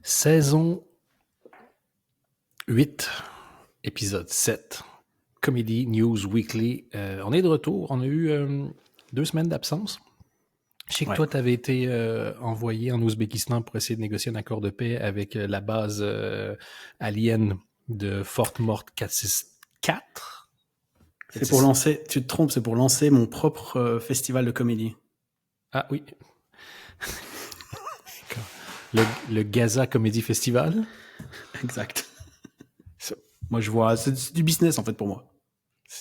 Saison 8, épisode 7, Comedy News Weekly. On est de retour. On a eu 2 semaines d'absence. Je sais que toi, tu avais été envoyé en Ouzbékistan pour essayer de négocier un accord de paix avec la base alien de Fort Mort 464. C'est pour lancer, tu te trompes, c'est pour lancer mon propre festival de comédie. Ah oui. le Gaza Comedy Festival. Exact. Moi, je vois, c'est du business en fait pour moi.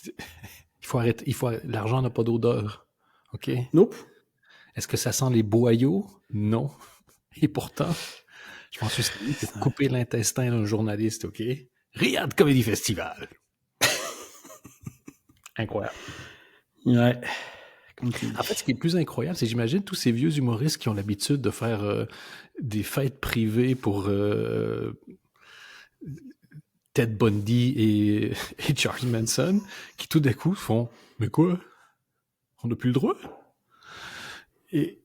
Il faut arrêter. L'argent n'a pas d'odeur. OK? Nope. Est-ce que ça sent les boyaux? Non. Et pourtant, je m'en suis servi pour couper l'intestin d'un journaliste, OK? Riyad Comedy Festival. Incroyable. Ouais. En fait, ce qui est le plus incroyable, c'est que j'imagine tous ces vieux humoristes qui ont l'habitude de faire des fêtes privées pour Ted Bundy et Charles Manson, qui tout d'un coup font « Mais quoi? On n'a plus le droit? » Et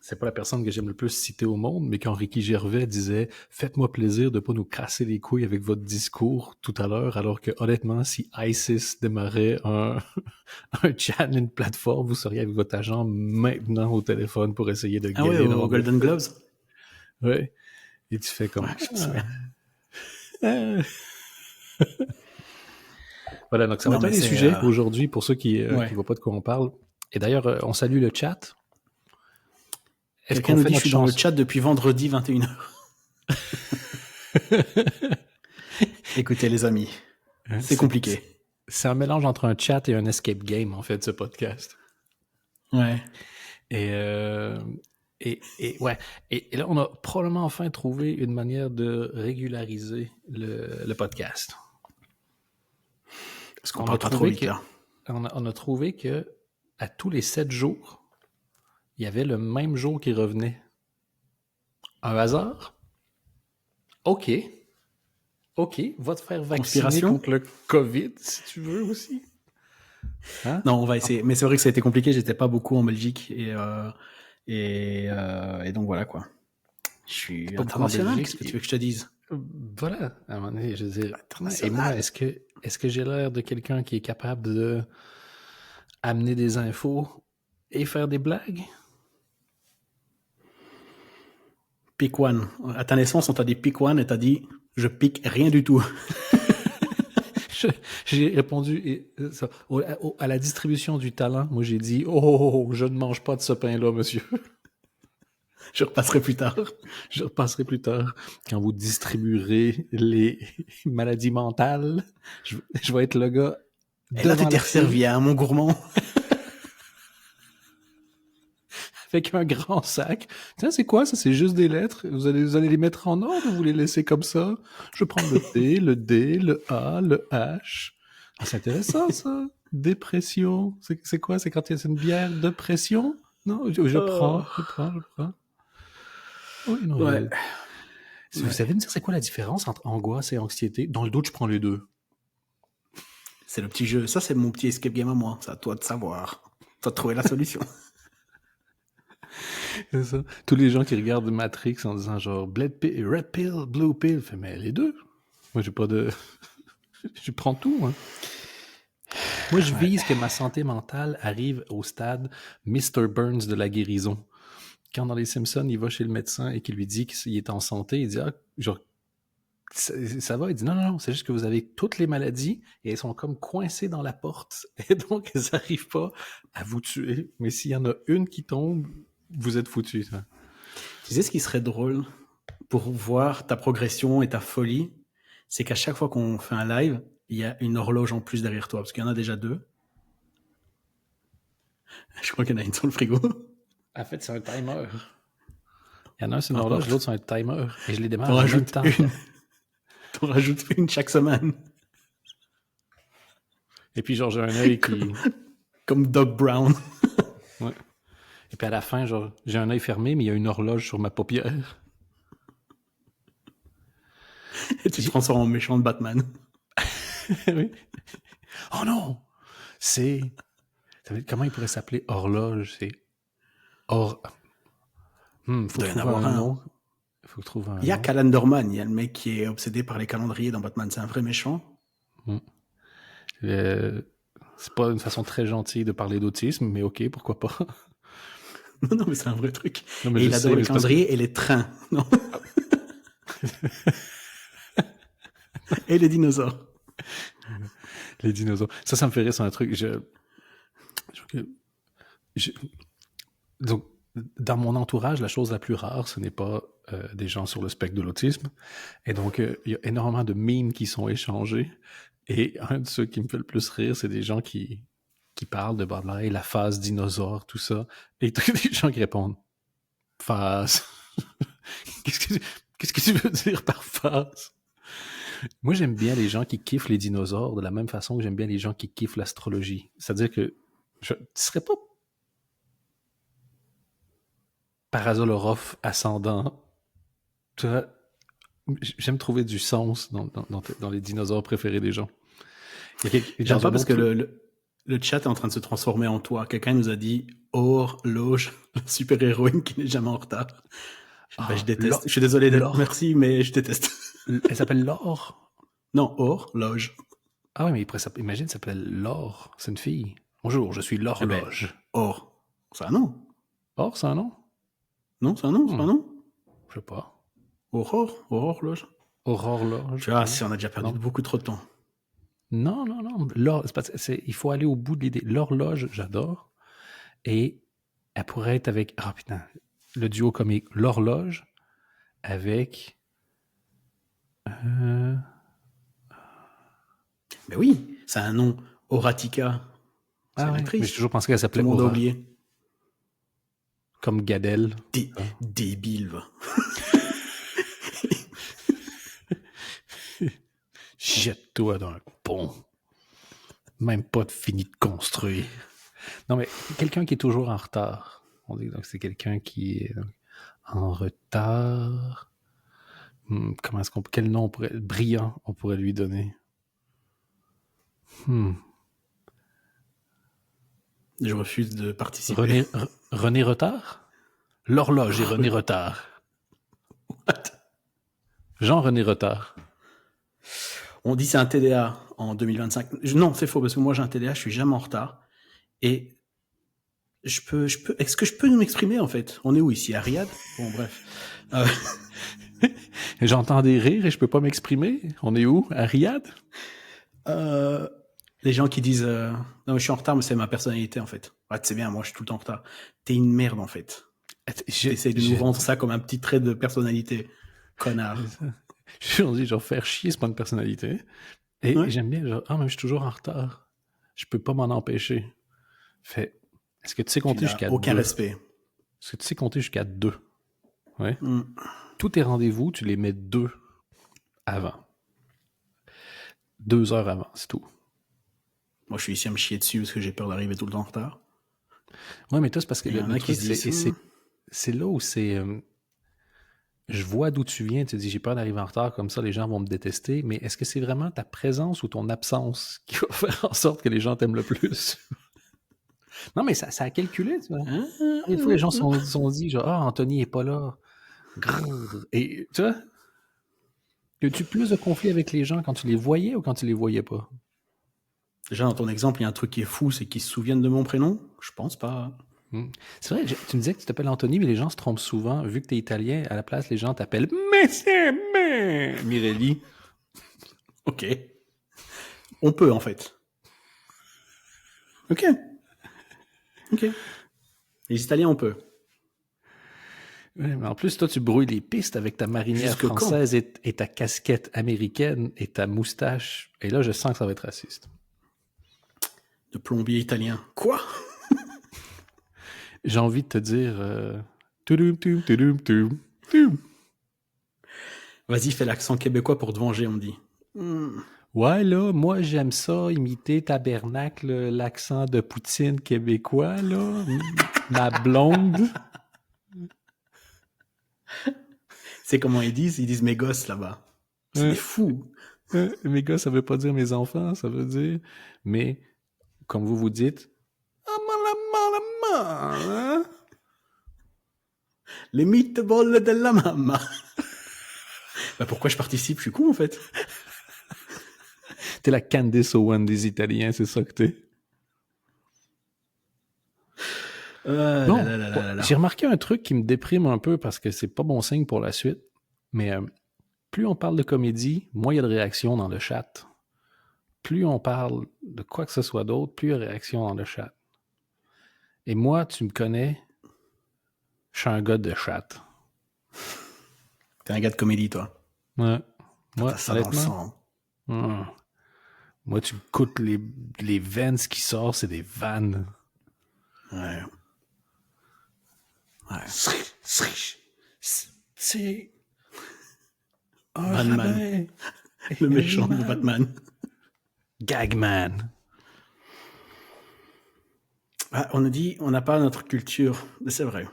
c'est pas la personne que j'aime le plus citer au monde, mais quand Ricky Gervais disait « Faites-moi plaisir de pas nous crasser les couilles avec votre discours tout à l'heure, alors que honnêtement, si ISIS démarrait un channel, une plateforme, vous seriez avec votre agent maintenant au téléphone pour essayer de gagner au Golden Globes. Ouais. Et tu fais comme... Ouais, je me souviens. Voilà, donc ça va être un des sujets aujourd'hui pour ceux qui ne voient pas de quoi on parle. Et d'ailleurs, on salue le chat. Quelqu'un nous dit je suis dans le chat depuis vendredi 21h. Écoutez les amis, c'est compliqué. C'est un mélange entre un chat et un escape game, en fait, ce podcast. Ouais. Et là, on a probablement enfin trouvé une manière de régulariser le podcast. Parce qu'on parle pas trop vite, là. On a trouvé que à tous les 7 jours, il y avait le même jour qui revenait. Un hasard? OK, va te faire vacciner contre le COVID, si tu veux aussi. Hein? Non, on va essayer. Mais c'est vrai que ça a été compliqué, j'étais pas beaucoup en Belgique. Et donc voilà, quoi. Je suis international, qu'est-ce que tu veux que je te dise? Voilà, à un moment donné, je veux dire. Et moi, est-ce que j'ai l'air de quelqu'un qui est capable de amener des infos et faire des blagues? Pick one. À ta naissance, on t'a dit pick one et t'as dit je pique rien du tout. J'ai répondu à la distribution du talent. Moi, j'ai dit je ne mange pas de ce pain-là, monsieur. Je repasserai plus tard. Quand vous distribuerez les maladies mentales, je vais être le gars. Et là, tu t'es resservi à mon gourmand. Avec un grand sac. Tiens, c'est quoi ça? C'est juste des lettres. Vous allez les mettre en ordre ou vous les laissez comme ça? Je prends le T, le D, le A, le H. Ah, c'est intéressant, ça. Dépression. C'est quoi? C'est quand il y a une bière de pression? Non, je prends. Oui, non. Ouais. Vous savez me dire c'est quoi la différence entre angoisse et anxiété? Dans le doute, je prends les deux. C'est le petit jeu. Ça, c'est mon petit escape game à moi. C'est à toi de savoir. Toi de trouver la solution. C'est ça. Tous les gens qui regardent Matrix en disant genre red pill, blue pill, fait mais les deux. Moi j'ai pas de, je prends tout. Hein. Moi je vise que ma santé mentale arrive au stade Mr. Burns de la guérison. Quand dans les Simpsons il va chez le médecin et qu'il lui dit qu'il est en santé, il dit genre ça va, il dit non, c'est juste que vous avez toutes les maladies et elles sont comme coincées dans la porte et donc elles n'arrivent pas à vous tuer. Mais s'il y en a une qui tombe, vous êtes foutu. Hein. Tu sais ce qui serait drôle pour voir ta progression et ta folie, c'est qu'à chaque fois qu'on fait un live, il y a une horloge en plus derrière toi, parce qu'il y en a déjà 2. Je crois qu'il y en a une sur le frigo. En fait, c'est un timer. Il y en a un, c'est une horloge, l'autre, c'est un timer. Et je les démarre en même temps. T'en rajoutes une chaque semaine. Et puis, genre, j'ai un œil qui... Comme Doc Brown. Ouais. Et puis à la fin, genre, j'ai un œil fermé, mais il y a une horloge sur ma paupière. Et tu te transformes en méchant de Batman. Oui. Oh non! Comment il pourrait s'appeler horloge? C'est... Faut trouver un nom. faut trouver un Il y a nom. Calendarman, il y a le mec qui est obsédé par les calendriers dans Batman, c'est un vrai méchant. C'est pas une façon très gentille de parler d'autisme, mais ok, pourquoi pas. Non, mais c'est un vrai truc. Non, mais Et je il sais, adore mais les c'est parce que- calendriers et les trains. Non. Et les dinosaures. Les dinosaures. Ça me fait rire sur un truc. Donc, dans mon entourage, la chose la plus rare, ce n'est pas des gens sur le spectre de l'autisme. Et donc, il y a énormément de memes qui sont échangés. Et un de ceux qui me fait le plus rire, c'est des gens qui parlent de Barley, la phase dinosaure, tout ça. Et des gens qui répondent « phase ». Qu'est-ce que tu veux dire par phase? Moi, j'aime bien les gens qui kiffent les dinosaures de la même façon que j'aime bien les gens qui kiffent l'astrologie. C'est-à-dire que tu serais pas Parasolorov ascendant. Tu vois, j'aime trouver du sens dans les dinosaures préférés des gens. J'aime pas parce que le chat est en train de se transformer en toi. Quelqu'un nous a dit horloge, super-héroïne qui n'est jamais en retard. Je déteste. Je suis désolé d'être merci, mais je déteste. Elle s'appelle Laure? Non, horloge. Ah oui, mais imagine, elle s'appelle Laure. C'est une fille. Bonjour, je suis l'horloge. Or. C'est un nom. Or, c'est un nom? Non, c'est un nom, c'est pas un nom? Je sais pas. Horloge. Horloge. Tu vois, si on a déjà perdu beaucoup trop de temps. Non. Il faut aller au bout de l'idée. L'horloge, j'adore. Et elle pourrait être avec... Ah putain, le duo comique. L'horloge avec... Mais oui, c'est un nom. Horatica. Ah ouais, mais j'ai toujours pensé qu'elle s'appelait Tout le monde a Aura. oublié. Comme Gadel. Débile, va. Jette-toi d'un pont. Même pas fini de construire. Non, mais quelqu'un qui est toujours en retard. On dit donc c'est quelqu'un qui est en retard. Comment est-ce quel nom brillant on pourrait lui donner? Je refuse de participer. René Retard? L'horloge et René Retard. What? Jean-René Retard. On dit c'est un TDA en 2025. Non, c'est faux, parce que moi j'ai un TDA, je suis jamais en retard. Et est-ce que je peux m'exprimer, en fait? On est où ici? À Riyad? Bon, bref. J'entends des rires et je peux pas m'exprimer. On est où? À Riyad? Les gens qui disent non, mais je suis en retard, mais c'est ma personnalité, en fait. Ouais, tu sais bien, moi je suis tout le temps en retard. T'es une merde, en fait. J'essaie de nous vendre ça comme un petit trait de personnalité. Connard. Je dis, genre, faire chier, c'est pas une personnalité. Et j'aime bien, genre, mais je suis toujours en retard. Je peux pas m'en empêcher. Est-ce que tu sais compter jusqu'à 2? Aucun respect. Est-ce que tu sais compter jusqu'à 2? Ouais. Tous tes rendez-vous, tu les mets 2 avant. 2 heures avant, c'est tout. Moi, je suis ici à me chier dessus parce que j'ai peur d'arriver tout le temps en retard. Ouais, mais toi, c'est parce que le truc, c'est là où c'est... je vois d'où tu viens, tu te dis, j'ai peur d'arriver en retard, comme ça, les gens vont me détester, mais est-ce que c'est vraiment ta présence ou ton absence qui va faire en sorte que les gens t'aiment le plus? Non, mais ça a calculé, tu vois. Des fois, les gens se sont dit, genre, Anthony est pas là. Et, tu vois, as-tu plus de conflits avec les gens quand tu les voyais ou quand tu les voyais pas? Déjà, dans ton exemple, il y a un truc qui est fou, c'est qu'ils se souviennent de mon prénom? Je pense pas. C'est vrai, tu me disais que tu t'appelles Anthony, mais les gens se trompent souvent. Vu que tu es italien, à la place, les gens t'appellent Mirelli. Ok. On peut, en fait. Ok. Les Italiens, on peut. Ouais, mais en plus, toi, tu brouilles les pistes avec ta marinière française et ta casquette américaine et ta moustache. Et là, je sens que ça va être raciste. De plombier italien. Quoi? J'ai envie de te dire... Vas-y, fais l'accent québécois pour te venger, on dit. Ouais, là, moi, j'aime ça, imiter tabernacle, l'accent de Poutine québécois, là. Ma blonde. C'est comment ils disent mes gosses là-bas. C'est des fous. Mes gosses, ça veut pas dire mes enfants, ça veut dire... Mais, comme vous dites... Les meatballs de la mamma. Bah pourquoi je participe? Je suis con en fait. T'es la Candice Owen des Italiens, c'est ça que t'es. Bon, j'ai remarqué un truc qui me déprime un peu parce que c'est pas bon signe pour la suite. Mais plus on parle de comédie, moins il y a de réactions dans le chat. Plus on parle de quoi que ce soit d'autre, plus il y a de réactions dans le chat. Et moi, tu me connais, je suis un gars de chat. T'es un gars de comédie, toi. Ouais. Moi, t'as ça dans le sang. Moi, tu me coûtes les vannes qui sortent, c'est des vannes. Ouais. C'est un Batman. Le méchant de Batman. Gagman. Ah, on a dit, on n'a pas notre culture. C'est vrai.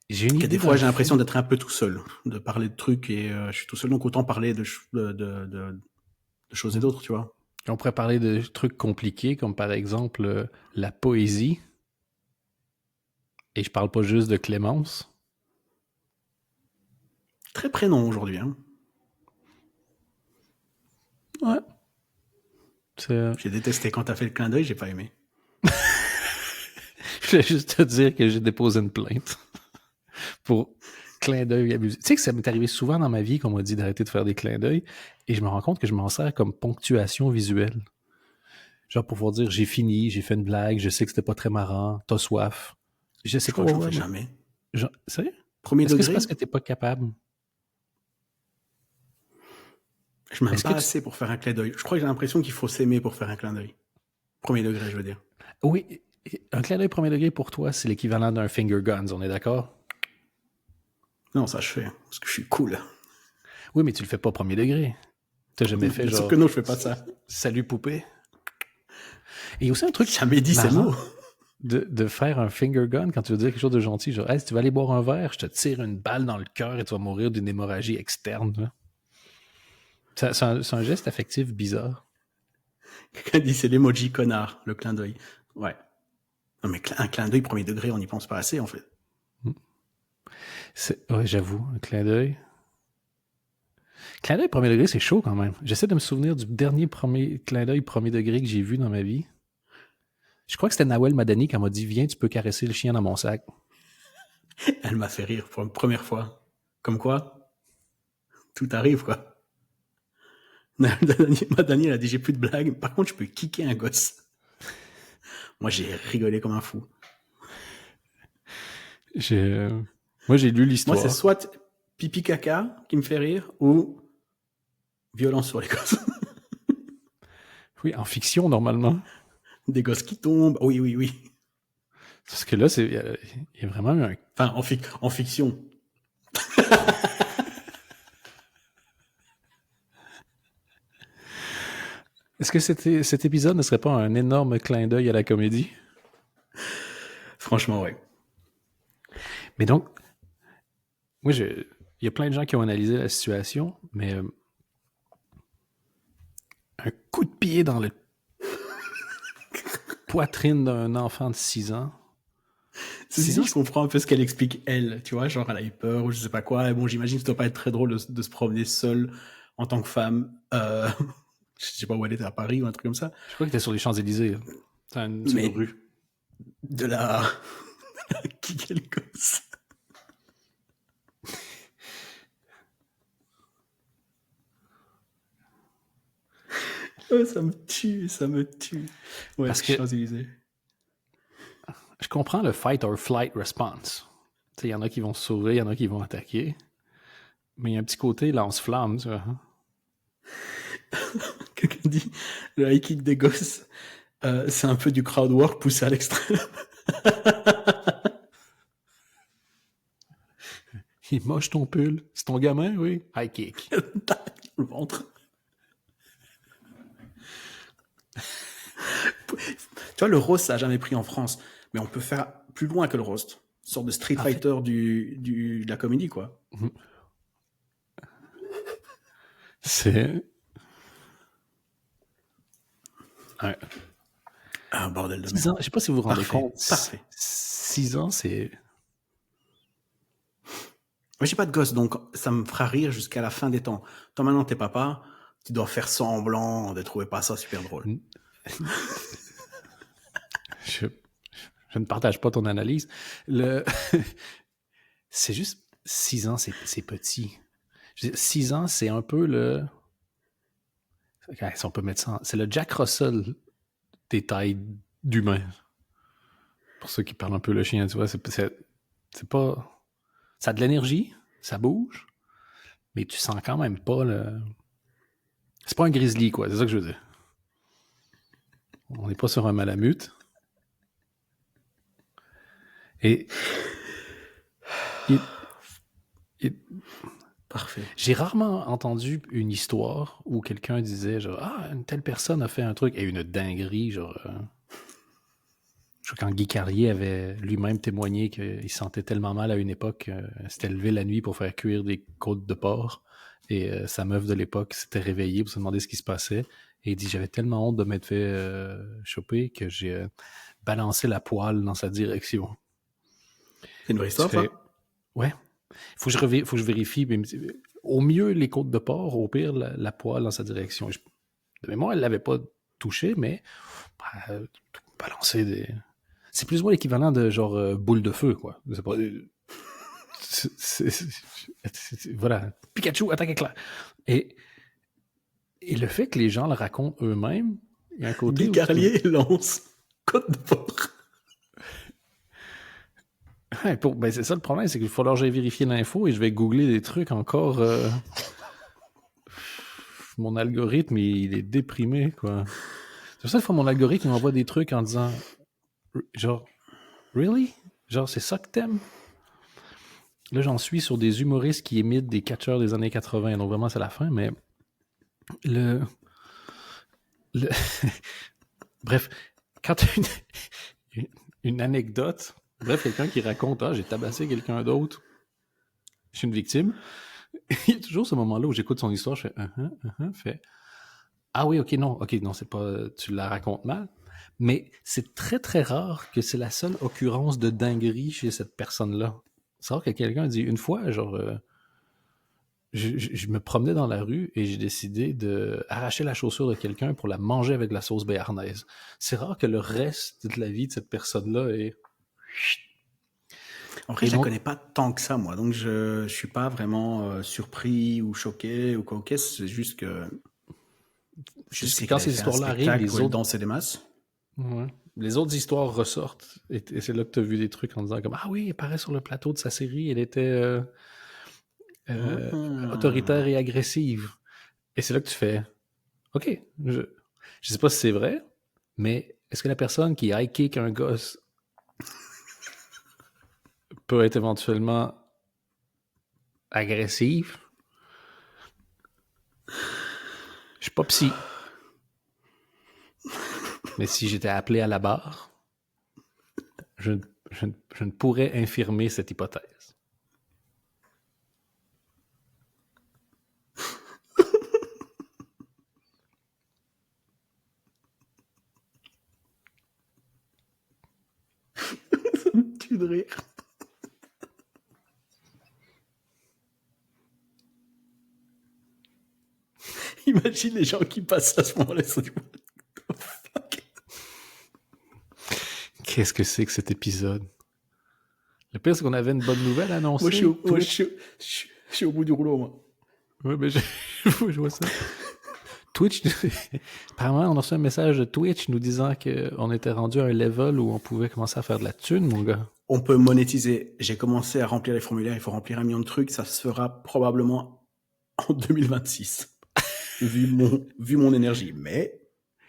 J'ai une idée. Des fois, j'ai l'impression d'être un peu tout seul, de parler de trucs et je suis tout seul, donc autant parler de choses et d'autres, tu vois. On pourrait parler de trucs compliqués, comme par exemple la poésie. Et je parle pas juste de Clémence. Très prénom aujourd'hui, hein. Ouais. J'ai détesté quand t'as fait le clin d'œil, j'ai pas aimé. Je vais juste te dire que j'ai déposé une plainte pour clin d'œil abusé. Tu sais que ça m'est arrivé souvent dans ma vie qu'on m'a dit d'arrêter de faire des clins d'œil et je me rends compte que je m'en sers comme ponctuation visuelle. Genre pour pouvoir dire j'ai fini, j'ai fait une blague, je sais que c'était pas très marrant, t'as soif. Je sais pas. Je fais jamais. Sérieux? Premier degré? Est-ce que c'est parce que t'es pas capable? Je m'aime pas assez pour faire un clin d'œil. Je crois que j'ai l'impression qu'il faut s'aimer pour faire un clin d'œil. Premier degré, je veux dire. Oui, un clin d'œil premier degré pour toi, c'est l'équivalent d'un finger guns, on est d'accord? Non, ça je fais, parce que je suis cool. Oui, mais tu le fais pas premier degré. T'as jamais fait genre... Sauf que non, je fais pas ça. Salut poupée. Et il y a aussi un truc... Jamais dit ces mots. De faire un finger gun quand tu veux dire quelque chose de gentil. Genre, hey, si tu vas aller boire un verre, je te tire une balle dans le cœur et tu vas mourir d'une hémorragie externe. C'est un geste affectif bizarre. Quelqu'un dit c'est l'emoji connard, le clin d'œil. Ouais. Non, mais un clin d'œil premier degré, on n'y pense pas assez, en fait. Ouais, j'avoue, un clin d'œil. Clin d'œil premier degré, c'est chaud quand même. J'essaie de me souvenir du dernier clin d'œil premier degré que j'ai vu dans ma vie. Je crois que c'était Nawel Madani qui m'a dit « Viens, tu peux caresser le chien dans mon sac. » Elle m'a fait rire pour une première fois. Comme quoi, tout arrive, quoi. Madani, elle a dit « J'ai plus de blagues. Par contre, je peux kicker un gosse. » Moi, j'ai rigolé comme un fou. Moi, j'ai lu l'histoire. Moi, c'est soit pipi caca qui me fait rire ou violence sur les gosses. Oui, en fiction, normalement. Des gosses qui tombent. Oui. Parce que là, il y a vraiment un... Enfin, en fiction. Est-ce que cet épisode ne serait pas un énorme clin d'œil à la comédie? Franchement, ouais. Mais donc, moi, il y a plein de gens qui ont analysé la situation, mais un coup de pied dans le poitrine d'un enfant de 6 ans. Je comprends un peu ce qu'elle explique, elle. Tu vois, genre, elle a eu peur ou je sais pas quoi. Et bon, j'imagine que ça doit pas être très drôle de se promener seule en tant que femme. Je sais pas où elle était, à Paris ou un truc comme ça. Je crois que était sur les Champs-Élysées. C'est une rue. De la... Qui quel gosse. Oh, ça me tue. Ouais, parce que Champs-Élysées. Je comprends le fight or flight response. Il y en a qui vont se sauver, il y en a qui vont attaquer. Mais il y a un petit côté lance-flamme, tu vois. Quelqu'un dit, le high kick des gosses, c'est un peu du crowd work poussé à l'extrême. Il moche ton pull. C'est ton gamin, oui. High kick. Le ventre. Tu vois, le roast, ça n'a jamais pris en France. Mais on peut faire plus loin que le roast. Une sorte de Street Fighter de la comédie, quoi. C'est... Ouais. Un bordel de merde. 6 ans, je sais pas si vous vous rendez compte. Parfait. 6 ans, c'est Moi, j'ai pas de gosse, donc ça me fera rire jusqu'à la fin des temps. Toi, maintenant, t'es papa, tu dois faire semblant de trouver pas ça super drôle. Je, je ne partage pas ton analyse. C'est juste 6 ans, c'est petit. 6 ans, c'est un peu le... Si on peut mettre ça c'est le Jack Russell des tailles d'humains. Pour ceux qui parlent un peu le chien, tu vois, c'est pas... Ça a de l'énergie, ça bouge, mais tu sens quand même pas le... C'est pas un grizzly, quoi, c'est ça que je veux dire. On n'est pas sur un malamute. Et... Parfait. J'ai rarement entendu une histoire où quelqu'un disait genre ah une telle personne a fait un truc et une dinguerie genre je crois quand Guy Carlier avait lui-même témoigné qu'il se sentait tellement mal à une époque s'était levé la nuit pour faire cuire des côtes de porc et sa meuf de l'époque s'était réveillée pour se demander ce qui se passait et il dit j'avais tellement honte de m'être fait choper que j'ai balancé la poêle dans sa direction. C'est une vraie histoire, ça? Ouais. Faut que je vérifie. Mais au mieux, les côtes de porc, au pire, la poêle dans sa direction. De mémoire, elle ne l'avait pas touché, mais balancer des... C'est plus ou moins l'équivalent de genre boule de feu, quoi. C'est pas... Voilà. Pikachu, attaque éclair. Et le fait que les gens le racontent eux-mêmes, il y a un côté... Guy Carlier lance côte de porc. Ouais, ben c'est ça le problème, c'est qu'il va falloir que j'aille vérifier l'info et je vais googler des trucs encore. Mon algorithme, il est déprimé, quoi. C'est pour ça que mon algorithme m'envoie des trucs en disant genre, really? Genre, c'est ça que t'aimes? Là, j'en suis sur des humoristes qui imitent des catcheurs des années 80, donc vraiment, c'est la fin, mais le... Bref, quand t'as une anecdote, bref, quelqu'un qui raconte « Ah, j'ai tabassé quelqu'un d'autre, je suis une victime », il y a toujours ce moment-là où j'écoute son histoire, je fais « Ah oui, ok, non, c'est pas... Tu la racontes mal. » Mais c'est très, très rare que c'est la seule occurrence de dinguerie chez cette personne-là. C'est rare que quelqu'un dit une fois, genre... je me promenais dans la rue et j'ai décidé de arracher la chaussure de quelqu'un pour la manger avec de la sauce béarnaise. C'est rare que le reste de la vie de cette personne-là est... En vrai, je la connais pas tant que ça, moi. Donc, je suis pas vraiment surpris ou choqué ou quoi. Ok, c'est juste que... Je sais quand ces histoires-là arrivent, les autres... danser des masses. Ouais. Les autres histoires ressortent et c'est là que tu as vu des trucs en disant comme « Ah oui, elle paraît sur le plateau de sa série, elle était autoritaire et agressive. » Et c'est là que tu fais « Ok, je sais pas si c'est vrai, mais est-ce que la personne qui high kick un gosse peut être éventuellement agressive? Je suis pas psy. Mais si j'étais appelé à la barre, je ne pourrais infirmer cette hypothèse. Ça me tue de rire. Imagine les gens qui passent à ce moment-là. Qu'est-ce que c'est que cet épisode? Le pire, c'est qu'on avait une bonne nouvelle à annoncer. Moi, je suis au bout du rouleau, moi. Ouais, mais je vois ça. Twitch, apparemment, on a reçu un message de Twitch nous disant qu'on était rendu à un level où on pouvait commencer à faire de la thune, mon gars. On peut monétiser. J'ai commencé à remplir les formulaires. Il faut remplir 1 million de trucs. Ça se fera probablement en 2026. vu mon énergie. Mais...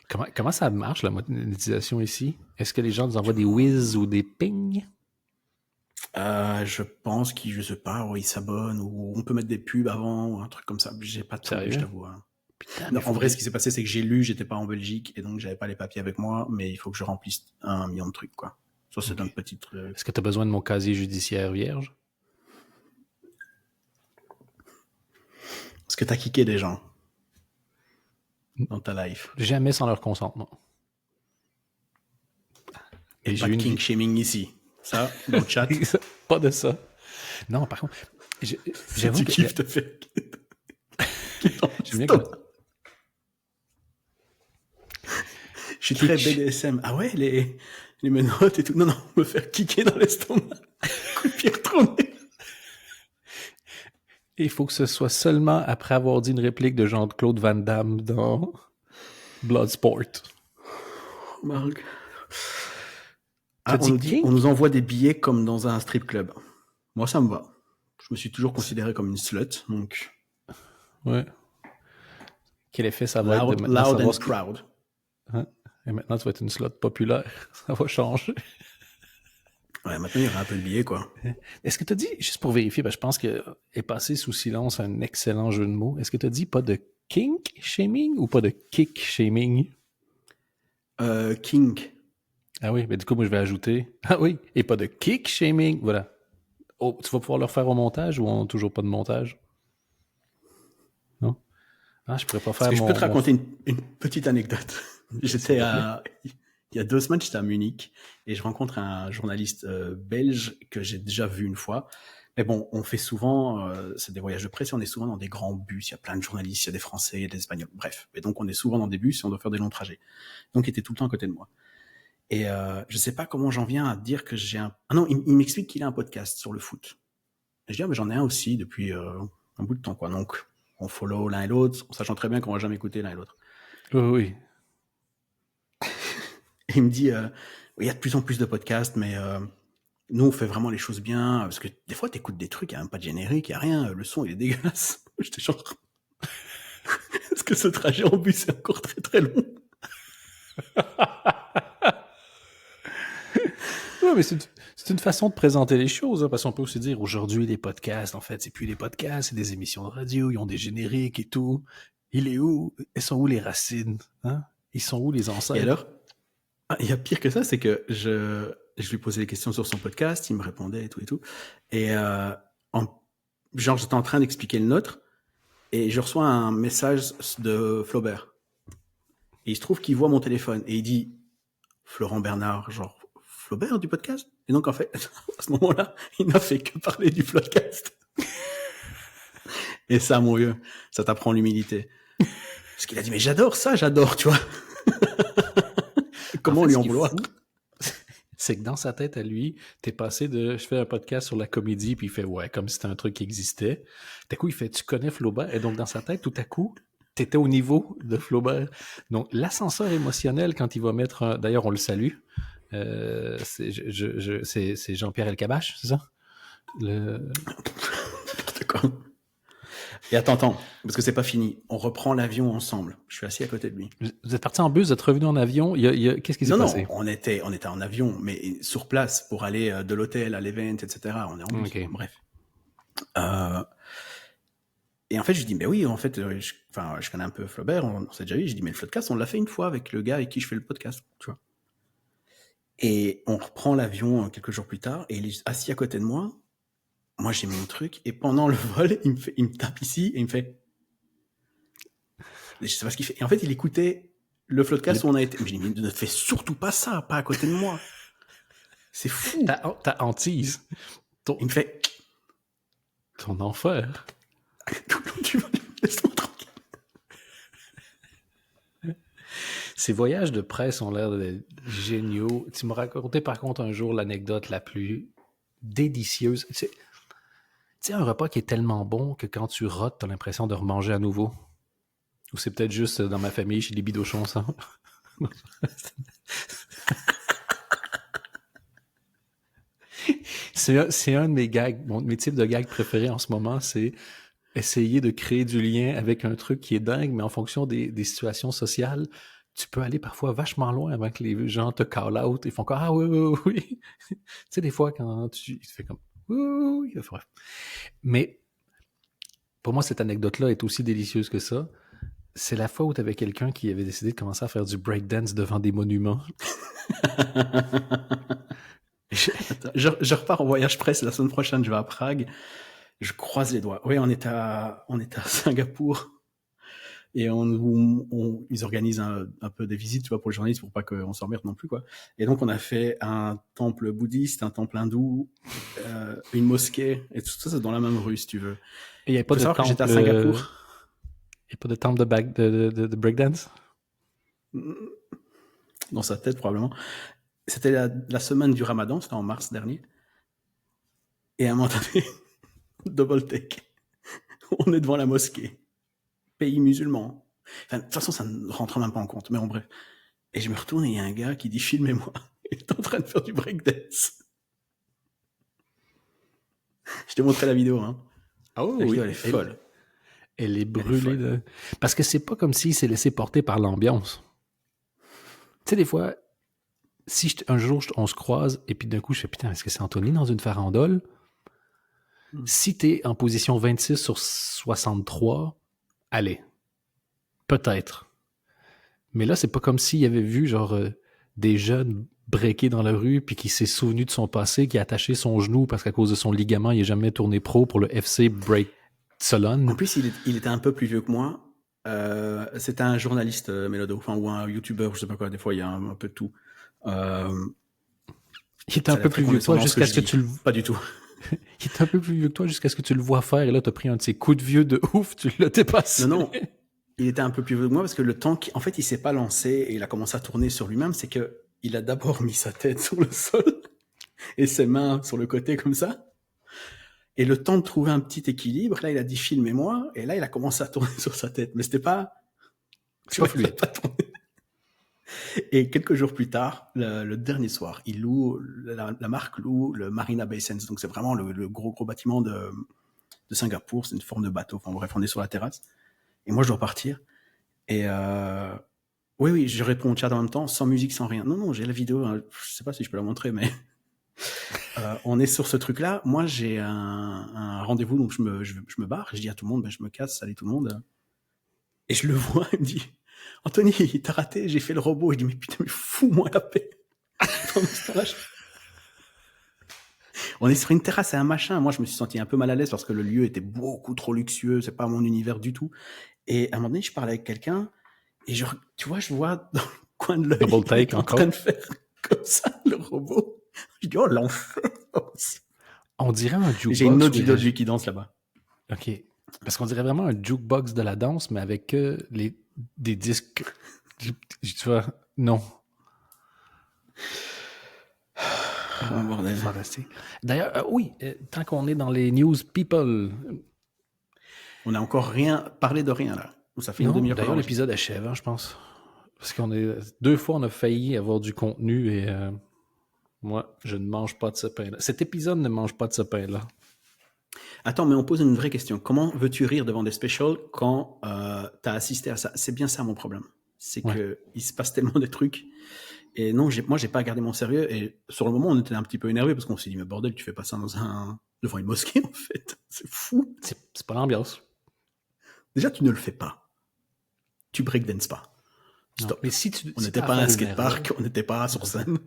Comment ça marche, la monétisation ici? Est-ce que les gens nous envoient des whiz ou des pings? Je pense je sais pas, ils s'abonnent ou on peut mettre des pubs avant ou un truc comme ça. J'ai pas tout vu, je t'avoue. Hein. Putain, non, en vrai, ce qui s'est passé, c'est que j'ai lu, j'étais pas en Belgique et donc j'avais pas les papiers avec moi, mais il faut que je remplisse 1 million de trucs, quoi. Ça, c'est un petit truc. Est-ce que tu as besoin de mon casier judiciaire vierge? Est-ce que t'as kické des gens dans ta life? Jamais sans leur consentement. Et pas de king shaming ici. Ça, dans le chat. Pas de ça. Non, par contre, J'avoue tu que kiffes te faire. j'aime bien que Je suis très BDSM. Ah ouais, les menottes et tout. Non, me faire kicker dans l'estomac. Coup de pied retourné. il faut que ce soit seulement après avoir dit une réplique de Jean-Claude Van Damme dans Bloodsport. Marc. T'as dit On nous dit, kink? on nous envoie des billets comme dans un strip club. Moi, ça me va. Je me suis toujours considéré comme une slut, donc. Ouais. Quel effet ça va être de Loud maintenant savoir and ce que... proud. Hein? Et maintenant, tu vas être une slot populaire. Ça va changer. Ouais, maintenant, il y aura un peu de billets, quoi. Est-ce que tu as dit, juste pour vérifier, je pense que est passé sous silence un excellent jeu de mots. Est-ce que tu as dit pas de kink shaming ou pas de kick shaming? King. Ah oui, mais du coup, moi, je vais ajouter. Ah oui, et pas de kick shaming. Voilà. Oh, tu vas pouvoir le refaire au montage ou on n'a toujours pas de montage? Non? Ah, je pourrais pas faire Est-ce que je peux te mon... raconter une petite anecdote? Il y a 2 semaines, j'étais à Munich et je rencontre un journaliste belge que j'ai déjà vu une fois. Mais bon, on fait souvent, c'est des voyages de presse et on est souvent dans des grands bus. Il y a plein de journalistes, il y a des Français, il y a des Espagnols, bref. Et donc, on est souvent dans des bus et on doit faire des longs trajets. Donc, il était tout le temps à côté de moi. Et je sais pas comment j'en viens à dire que j'ai un... Ah non, il m'explique qu'il a un podcast sur le foot. Et je dis, ah, mais j'en ai un aussi depuis un bout de temps, quoi. Donc, on follow l'un et l'autre, en sachant très bien qu'on va jamais écouter l'un et l'autre. Oui. Et il me dit, il y a de plus en plus de podcasts, mais nous, on fait vraiment les choses bien. Parce que des fois, t'écoutes des trucs, il n'y a même pas de générique, il n'y a rien. Le son, il est dégueulasse. J'étais genre... Est-ce que ce trajet en bus est encore très très long? Oui, mais c'est une façon de présenter les choses, hein, parce qu'on peut aussi dire aujourd'hui les podcasts, en fait, c'est plus des podcasts, c'est des émissions de radio, ils ont des génériques et tout. Il est où? Elles sont où les racines? Hein? Ils sont où les ancêtres? Et alors, il y a pire que ça, c'est que je lui posais des questions sur son podcast, il me répondait et tout et tout. Et genre, j'étais en train d'expliquer le nôtre, et je reçois un message de Flaubert. Et il se trouve qu'il voit mon téléphone, et il dit Florent Bernard, genre Flaubert du podcast. Et donc, en fait, à ce moment-là, il n'a fait que parler du podcast. Et ça, mon vieux, ça t'apprend l'humilité. Parce qu'il a dit, mais j'adore, tu vois. Comment En fait, lui ce en qui est vouloir? fou, c'est que dans sa tête à lui, t'es passé de je fais un podcast sur la comédie, puis il fait ouais, comme si c'était un truc qui existait. Tout à coup, il fait tu connais Flaubert, et donc dans sa tête, tout à coup, t'étais au niveau de Flaubert. Donc l'ascenseur émotionnel quand il va mettre un... D'ailleurs, on le salue. C'est Jean-Pierre Elkabbach, c'est ça? D'accord. Et attends, parce que c'est pas fini. On reprend l'avion ensemble. Je suis assis à côté de lui. Vous êtes parti en bus, vous êtes revenu en avion. Qu'est-ce qui s'est passé? Non, on était en avion, mais sur place pour aller de l'hôtel à l'event, etc. On est en bus. Okay. Bref. Et en fait, je dis, mais oui, en fait, je connais un peu Flaubert, on s'est déjà vu. Je dis, mais le podcast, on l'a fait une fois avec le gars avec qui je fais le podcast, tu vois. Et on reprend l'avion quelques jours plus tard, et il est assis à côté de moi. Moi, j'ai mon truc, et pendant le vol, il me tape ici, et il me fait... Je sais pas ce qu'il fait. Et en fait, il écoutait le podcast où on a été. Je dis, mais ne fais surtout pas ça, pas à côté de moi. C'est fou. Ta hantise. Il me fait... Ton enfer. Tout le long du vol, laisse-moi tranquille. Ces voyages de presse ont l'air d'être géniaux. Tu m'as raconté par contre un jour l'anecdote la plus délicieuse. Tu sais, un repas qui est tellement bon que quand tu rotes, t'as l'impression de remanger à nouveau. Ou c'est peut-être juste dans ma famille, chez les Bidochons, ça. C'est un de mes gags, mes types de gags préférés en ce moment, c'est essayer de créer du lien avec un truc qui est dingue, mais en fonction des situations sociales, tu peux aller parfois vachement loin avant que les gens te call out. Ils font comme « Ah oui. » Tu sais, des fois, quand tu fais comme « Oui. » Mais pour moi, cette anecdote-là est aussi délicieuse que ça. C'est la fois où tu avais quelqu'un qui avait décidé de commencer à faire du breakdance devant des monuments. Je repars en voyage presse la semaine prochaine, je vais à Prague. Je croise les doigts. Oui, on est à Singapour. Et ils organisent un peu des visites, tu vois, pour les journalistes, pour pas qu'on s'emmerde non plus, quoi. Et donc, on a fait un temple bouddhiste, un temple hindou, une mosquée, et tout ça, c'est dans la même rue, si tu veux. Et il n'y a pas de savoir que j'étais à temple. Singapour. Il n'y a pas de temple de breakdance? Dans sa tête, probablement. C'était la semaine du Ramadan, c'était en mars dernier. Et à un moment donné, double take. On est devant la mosquée. Pays musulman. Enfin, de toute façon, ça ne rentre même pas en compte, mais en bref. Et je me retourne et il y a un gars qui dit « Filmez-moi ». Il est en train de faire du breakdance. Je t'ai montré la vidéo, hein. Oh, la vidéo, oui. elle est folle. Elle est brûlée. Parce que c'est pas comme s'il s'est laissé porter par l'ambiance. Tu sais, des fois, si un jour on se croise et puis d'un coup je fais putain, est-ce que c'est Anthony dans une farandole? Si t'es en position 26 sur 63, allez, peut-être. Mais là, c'est pas comme s'il avait vu genre des jeunes breaker dans la rue puis qui s'est souvenu de son passé, qui a attaché son genou parce qu'à cause de son ligament, il n'est jamais tourné pro pour le FC Break Solon. En plus, il était un peu plus vieux que moi. C'était un journaliste Mélodo, enfin, ou un youtubeur, je sais pas quoi, des fois il y a un peu de tout. Il était un peu plus vieux que toi jusqu'à ce que tu le... Pas du tout. Il était un peu plus vieux que toi jusqu'à ce que tu le vois faire et là, t'as pris un de ces coups de vieux de ouf, tu l'as dépassé. Non, il était un peu plus vieux que moi parce que le temps en fait, il s'est pas lancé et il a commencé à tourner sur lui-même, c'est que il a d'abord mis sa tête sur le sol et ses mains sur le côté comme ça. Et le temps de trouver un petit équilibre, là, il a dit filmez-moi, et là, il a commencé à tourner sur sa tête. Mais c'était pas... C'est pas fluide. Et quelques jours plus tard, le dernier soir, il loue, la marque loue le Marina Bay Sands. Donc, c'est vraiment le gros bâtiment de Singapour. C'est une forme de bateau. Enfin, bref, on est sur la terrasse. Et moi, je dois partir. Et oui, je réponds au chat en même temps, sans musique, sans rien. Non, j'ai la vidéo. Hein, je sais pas si je peux la montrer, mais... on est sur ce truc-là. Moi, j'ai un rendez-vous, donc je me barre. Je dis à tout le monde, je me casse, salut tout le monde. Et je le vois, il me dit, Anthony, t'as raté, j'ai fait le robot. Je dis, mais putain, mais fous-moi la paix. On est sur une terrasse et un machin. Moi, je me suis senti un peu mal à l'aise parce que le lieu était beaucoup trop luxueux. C'est pas mon univers du tout. Et à un moment donné, je parlais avec quelqu'un et tu vois, je vois dans le coin de l'œil, Double take en train de faire comme ça, le robot. Je dis, oh, l'enfer. On dirait un jukebox. J'ai une autre vidéo de lui qui danse là-bas. OK. Parce qu'on dirait vraiment un jukebox de la danse, mais avec des disques. Tu vois, non. Bordel. Fantastique. D'ailleurs, oui, tant qu'on est dans les news people. On n'a encore parlé de rien là. Ça fait une demi-heure. D'ailleurs, l'épisode achève, je pense. Parce qu'on est 2 fois, on a failli avoir du contenu et moi, je ne mange pas de ce pain-là. Cet épisode ne mange pas de ce pain-là. Attends, mais on pose une vraie question. Comment veux-tu rire devant des specials quand tu as assisté à ça? C'est bien ça mon problème. C'est que il se passe tellement de trucs. Et non, moi, j'ai pas gardé mon sérieux. Et sur le moment, on était un petit peu énervé parce qu'on s'est dit, mais bordel, tu fais pas ça devant une mosquée, en fait. C'est fou. C'est pas l'ambiance. Déjà, tu ne le fais pas. Tu breakdances pas. Stop. Mais on n'était pas à un skatepark, on n'était pas sur scène.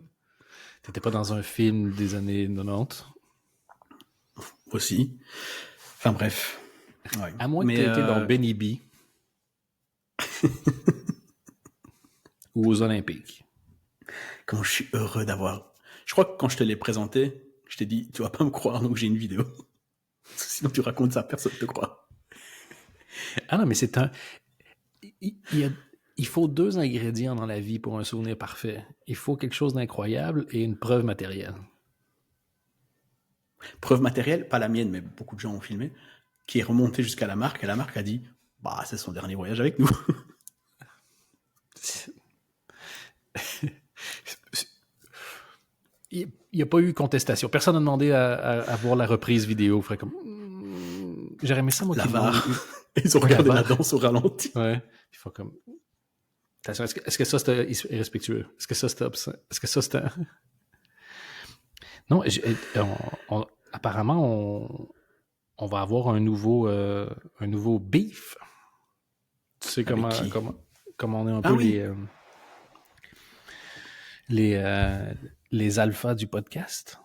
T'étais pas dans un film des années 90. Aussi. Enfin bref. Ouais. À moins que tu aies été dans Benny B. ou aux Olympiques. Comment je suis heureux d'avoir... Je crois que quand je te l'ai présenté, je t'ai dit, tu vas pas me croire, donc j'ai une vidéo. Sinon tu racontes ça, personne ne te croit. Ah non, mais c'est un... Il faut 2 ingrédients dans la vie pour un souvenir parfait. Il faut quelque chose d'incroyable et une preuve matérielle. Preuve matérielle, pas la mienne, mais beaucoup de gens ont filmé, qui est remonté jusqu'à la marque, et la marque a dit, bah, c'est son dernier voyage avec nous. Il n'y a pas eu contestation. Personne n'a demandé à voir la reprise vidéo. Comme... J'aurais aimé ça, moi. La VAR. Ils ont regardé la danse au ralenti. Ouais. Il faut comme... Attention, est-ce que ça, c'était irrespectueux? Est-ce que ça, c'était obscène? Est-ce que ça, c'était... Non, apparemment, on va avoir un nouveau beef. Tu sais comment on est un peu oui. les alphas du podcast.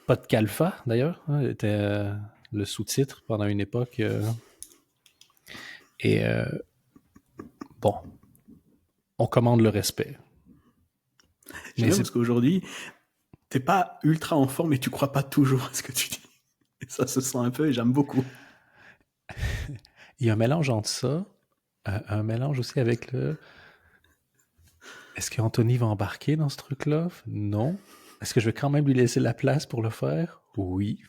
Podcalpha, d'ailleurs, était le sous-titre pendant une époque. Et bon, on commande le respect. J'aime bien parce qu'aujourd'hui, t'es pas ultra en forme et tu crois pas toujours à ce que tu dis. Et ça se sent un peu et j'aime beaucoup. Il y a un mélange entre ça, un mélange aussi avec le... Est-ce qu'Anthony va embarquer dans ce truc-là? Non. Est-ce que je vais quand même lui laisser la place pour le faire? Oui.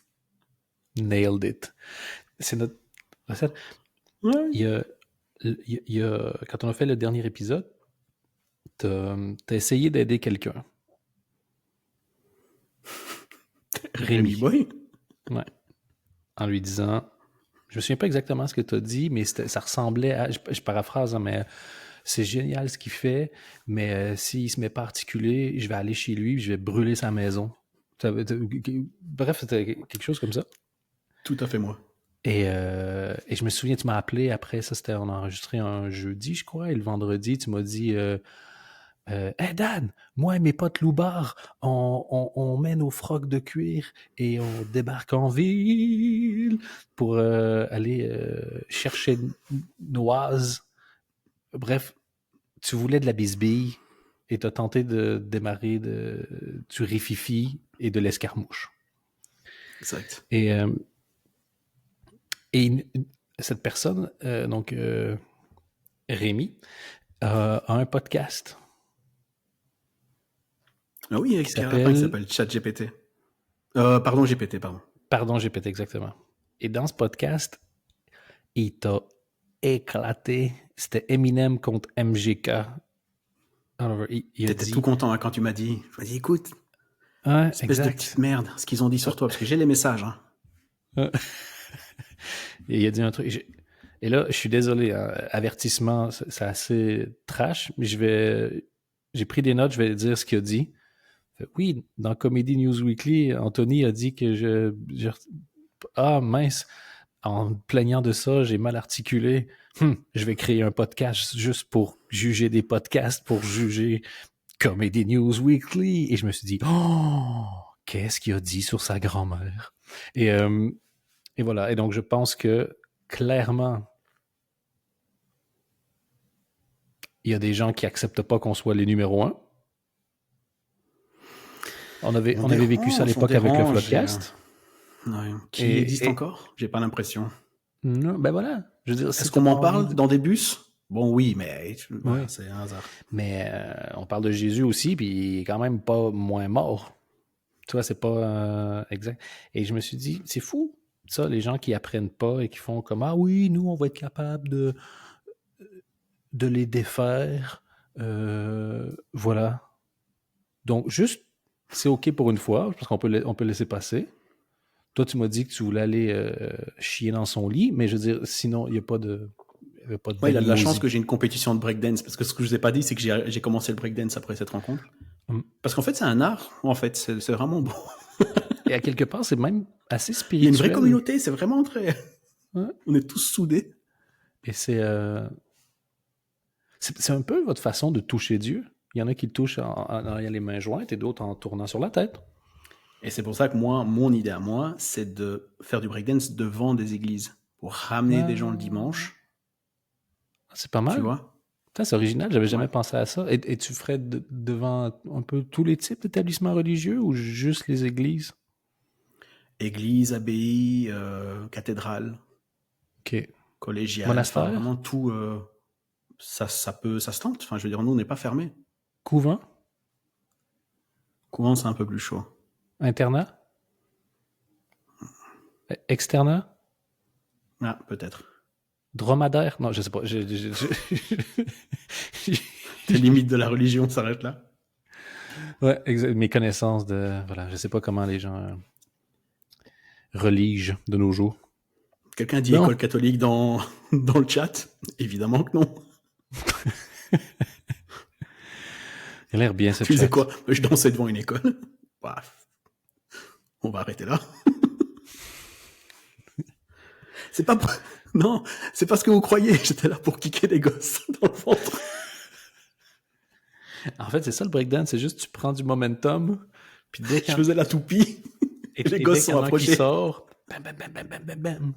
Nailed it. C'est notre recette. Ouais. Il y a, quand on a fait le dernier épisode, t'as essayé d'aider quelqu'un. Rémi Boy. Ouais. En lui disant, je me souviens pas exactement ce que tu as dit, mais ça ressemblait à, je paraphrase, hein, mais c'est génial ce qu'il fait, mais s'il se met pas à articuler, je vais aller chez lui, je vais brûler sa maison. Bref, c'était quelque chose comme ça. Tout à fait moi. Et je me souviens, tu m'as appelé après, ça c'était, on a enregistré un jeudi, je crois, et le vendredi, tu m'as dit Hey Dan, moi et mes potes loupards, on met nos frocs de cuir et on débarque en ville pour aller chercher Noise. Bref, tu voulais de la bisbille et t'as tenté de démarrer du rififi et de l'escarmouche. Exact. Et cette personne, donc Rémi, a un podcast. Ah oui, avec qui s'appelle ChatGPT. Pardon, GPT, pardon. Pardon, GPT, exactement. Et dans ce podcast, il t'a éclaté. C'était Eminem contre MGK. T'étais tout content hein, quand tu m'as dit. Je m'as dit, écoute, ouais, espèce de petite merde, ce qu'ils ont dit sur toi, parce que j'ai les messages. Hein. Et il a dit un truc. Et là, je suis désolé, hein, avertissement, c'est assez trash, mais j'ai pris des notes, je vais dire ce qu'il a dit. Oui, dans Comedy News Weekly, Anthony a dit que ah mince, en me plaignant de ça, j'ai mal articulé. Je vais créer un podcast juste pour juger des podcasts, pour juger Comedy News Weekly. Et je me suis dit, oh, qu'est-ce qu'il a dit sur sa grand-mère? Et voilà. Et donc, je pense que clairement, il y a des gens qui acceptent pas qu'on soit les numéros 1. On avait vécu ça à l'époque avec le Floodcast. Ouais. Qui existe encore? J'ai pas l'impression. Non, ben voilà. Je veux dire, est-ce qu'on m'en parle dans des bus? Bon, oui, mais voilà, c'est un hasard. Mais on parle de Jésus aussi, puis il est quand même pas moins mort. Tu vois, c'est pas exact. Et je me suis dit, c'est fou, ça, les gens qui apprennent pas et qui font comme ah oui, nous, on va être capable de les défaire. Voilà. Donc, juste, c'est OK pour une fois, parce qu'on peut laisser passer. Toi, tu m'as dit que tu voulais aller chier dans son lit, mais je veux dire, sinon, il n'y a pas de... Ouais, il a de la chance que j'ai une compétition de breakdance, parce que ce que je vous ai pas dit, c'est que j'ai commencé le breakdance après cette rencontre. Parce qu'en fait, c'est un art, en fait, c'est vraiment beau. Et à quelque part, c'est même assez spirituel. Il y a une vraie communauté, c'est vraiment très... Ouais. On est tous soudés. Et c'est un peu votre façon de toucher Dieu. Il y en a qui le touchent en ayant les mains jointes et d'autres en tournant sur la tête. Et c'est pour ça que moi, mon idée à moi, c'est de faire du breakdance devant des églises, pour ramener des gens le dimanche. C'est pas mal. Tu vois? C'est original, j'avais jamais pensé à ça. Et tu ferais devant un peu tous les types d'établissements religieux ou juste les églises? Église, abbaye, cathédrale, collégiale, monastère, vraiment tout. Ça se tente. Enfin, je veux dire, nous, on n'est pas fermés. Couvent? Couvent, c'est un peu plus chaud. Internat? Externat? Ah, peut-être. Dromadaire? Non, je sais pas. Les limites de la religion s'arrêtent là. Ouais, mes connaissances de... Voilà, je sais pas comment les gens religent de nos jours. Quelqu'un dit école catholique dans le chat? Évidemment que non. Il a l'air bien, ce chat. Tu disais quoi? Je dansais devant une école. Bah, on va arrêter là. C'est pas... Non, c'est pas ce que vous croyez. J'étais là pour kicker les gosses dans le ventre. En fait, c'est ça le breakdance. C'est juste tu prends du momentum. Puis dès je faisais la toupie. Et les gosses sont approchés. Qui sort, bam, bam, bam, bam, bam, bam.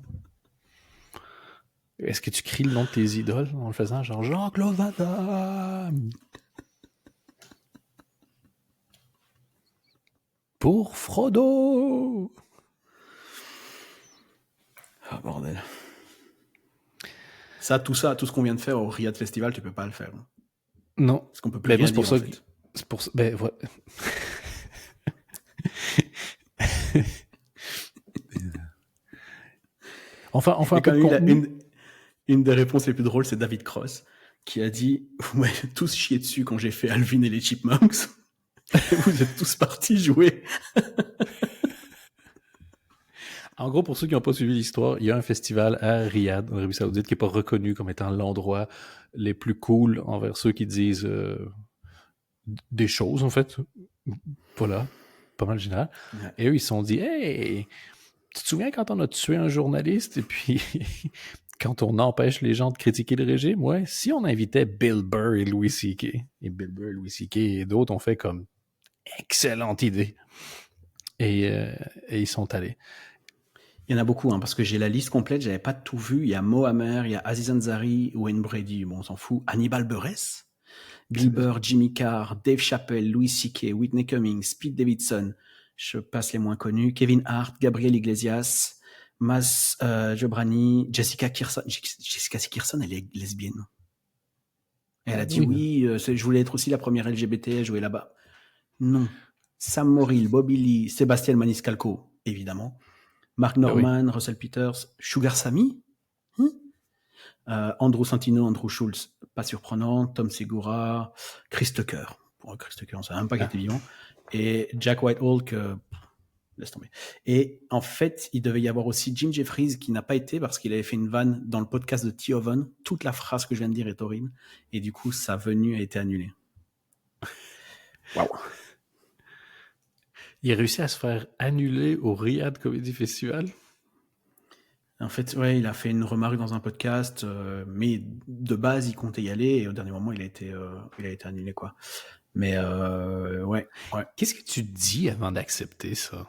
Est-ce que tu cries le nom de tes idoles en le faisant genre Jean-Claude Van Damme? Pour Frodo! Ah, bordel. Tout ce qu'on vient de faire au Riyadh Festival, tu peux pas le faire. Hein. Non. Parce qu'on peut plus Ben, rien moi, c'est pour dire, ça en que. fait. C'est pour ça. Ben, ouais. On fait Et un peu quand de même, contenu. une des réponses les plus drôles, c'est David Cross, qui a dit « Vous m'avez tous chié dessus quand j'ai fait Alvin et les Chipmunks. Et vous êtes tous partis jouer. » En gros, pour ceux qui n'ont pas suivi l'histoire, il y a un festival à Riyad, en Arabie Saoudite, qui n'est pas reconnu comme étant l'endroit les plus cool envers ceux qui disent des choses, en fait. Voilà, pas mal général. Ouais. Et eux, ils se sont dit, hey, tu te souviens quand on a tué un journaliste et puis quand on empêche les gens de critiquer le régime? Ouais, si on invitait Bill Burr et Louis C.K. Et Bill Burr, Louis C.K. et d'autres ont fait comme excellente idée. Et ils sont allés. Il y en a beaucoup, hein, parce que j'ai la liste complète, j'avais pas tout vu. Il y a Mohamed, il y a Aziz Ansari, Wayne Brady, bon, on s'en fout. Hannibal Buress, Bill Burr, Jimmy Carr, Dave Chappelle, Louis C.K., Whitney Cummings, Pete Davidson, je passe les moins connus, Kevin Hart, Gabriel Iglesias, Maz Jobrani, Jessica Kirson. Jessica Kirson, elle est lesbienne. Elle a dit oui, je voulais être aussi la première LGBT à jouer là-bas. Non. Sam Morrill, Bobby Lee, Sébastien Maniscalco, évidemment. Mark Norman, oui. Russell Peters, Sugar Sammy, Andrew Santino, Andrew Schultz, pas surprenant, Tom Segura, Chris Tucker. Pour Chris Tucker, on ne savait même pas qu'il était vivant. Et Jack Whitehall, laisse tomber. Et en fait, il devait y avoir aussi Jim Jeffries qui n'a pas été parce qu'il avait fait une vanne dans le podcast de T. Oven. Toute la phrase que je viens de dire est horrible. Et du coup, sa venue a été annulée. Waouh. Il a réussi à se faire annuler au Riyadh Comedy Festival. En fait, ouais, il a fait une remarque dans un podcast, mais de base, il comptait y aller et au dernier moment, il a été annulé, quoi. Mais ouais. Qu'est-ce que tu dis avant d'accepter ça?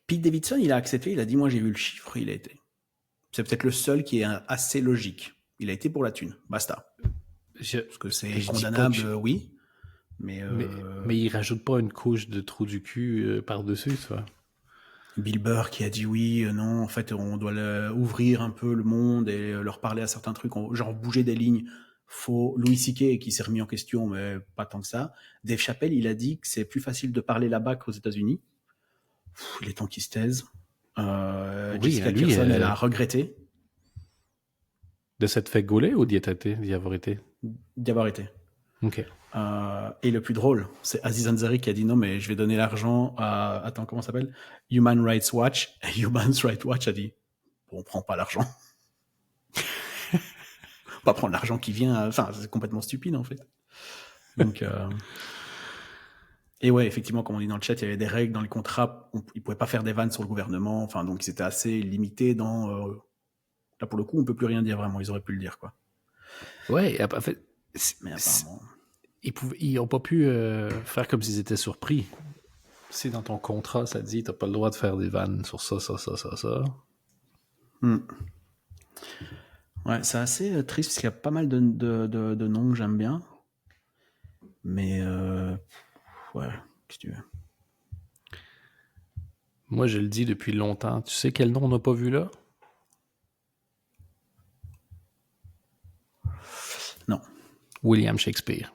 Pete Davidson, il a accepté, il a dit, moi, j'ai vu le chiffre, il a été. C'est peut-être le seul qui est assez logique. Il a été pour la thune, basta. Parce que c'est condamnable, oui. Mais il rajoute pas une couche de trou du cul par-dessus, ça. Bill Burr qui a dit oui, non, en fait, on doit ouvrir un peu le monde et leur parler à certains trucs, genre bouger des lignes. Faux. Louis C.K. qui s'est remis en question, mais pas tant que ça. Dave Chappelle, il a dit que c'est plus facile de parler là-bas qu'aux États-Unis. Il est temps qu'il se taise. Jessica Kirson, elle a regretté. De s'être fait gauler ou d'y avoir été? D'y avoir été. Ok. Et le plus drôle, c'est Aziz Ansari qui a dit non, mais je vais donner l'argent à, attends, comment ça s'appelle? Human Rights Watch. Et Human Rights Watch a dit, bon, on prend pas l'argent. On va prendre l'argent qui vient, enfin, c'est complètement stupide, en fait. Donc, et ouais, effectivement, comme on dit dans le chat, il y avait des règles dans les contrats, ils pouvaient pas faire des vannes sur le gouvernement, enfin, donc ils étaient assez limités dans, là, pour le coup, on peut plus rien dire vraiment, ils auraient pu le dire, quoi. Ouais, en fait, mais apparemment... Ils n'ont pas pu faire comme s'ils étaient surpris. Si dans ton contrat, ça dit t'as pas le droit de faire des vannes sur ça. Ouais, c'est assez triste parce qu'il y a pas mal de noms que j'aime bien. Mais ouais, qu'est-ce que tu veux? Moi, je le dis depuis longtemps. Tu sais quel nom on n'a pas vu là? Non. William Shakespeare.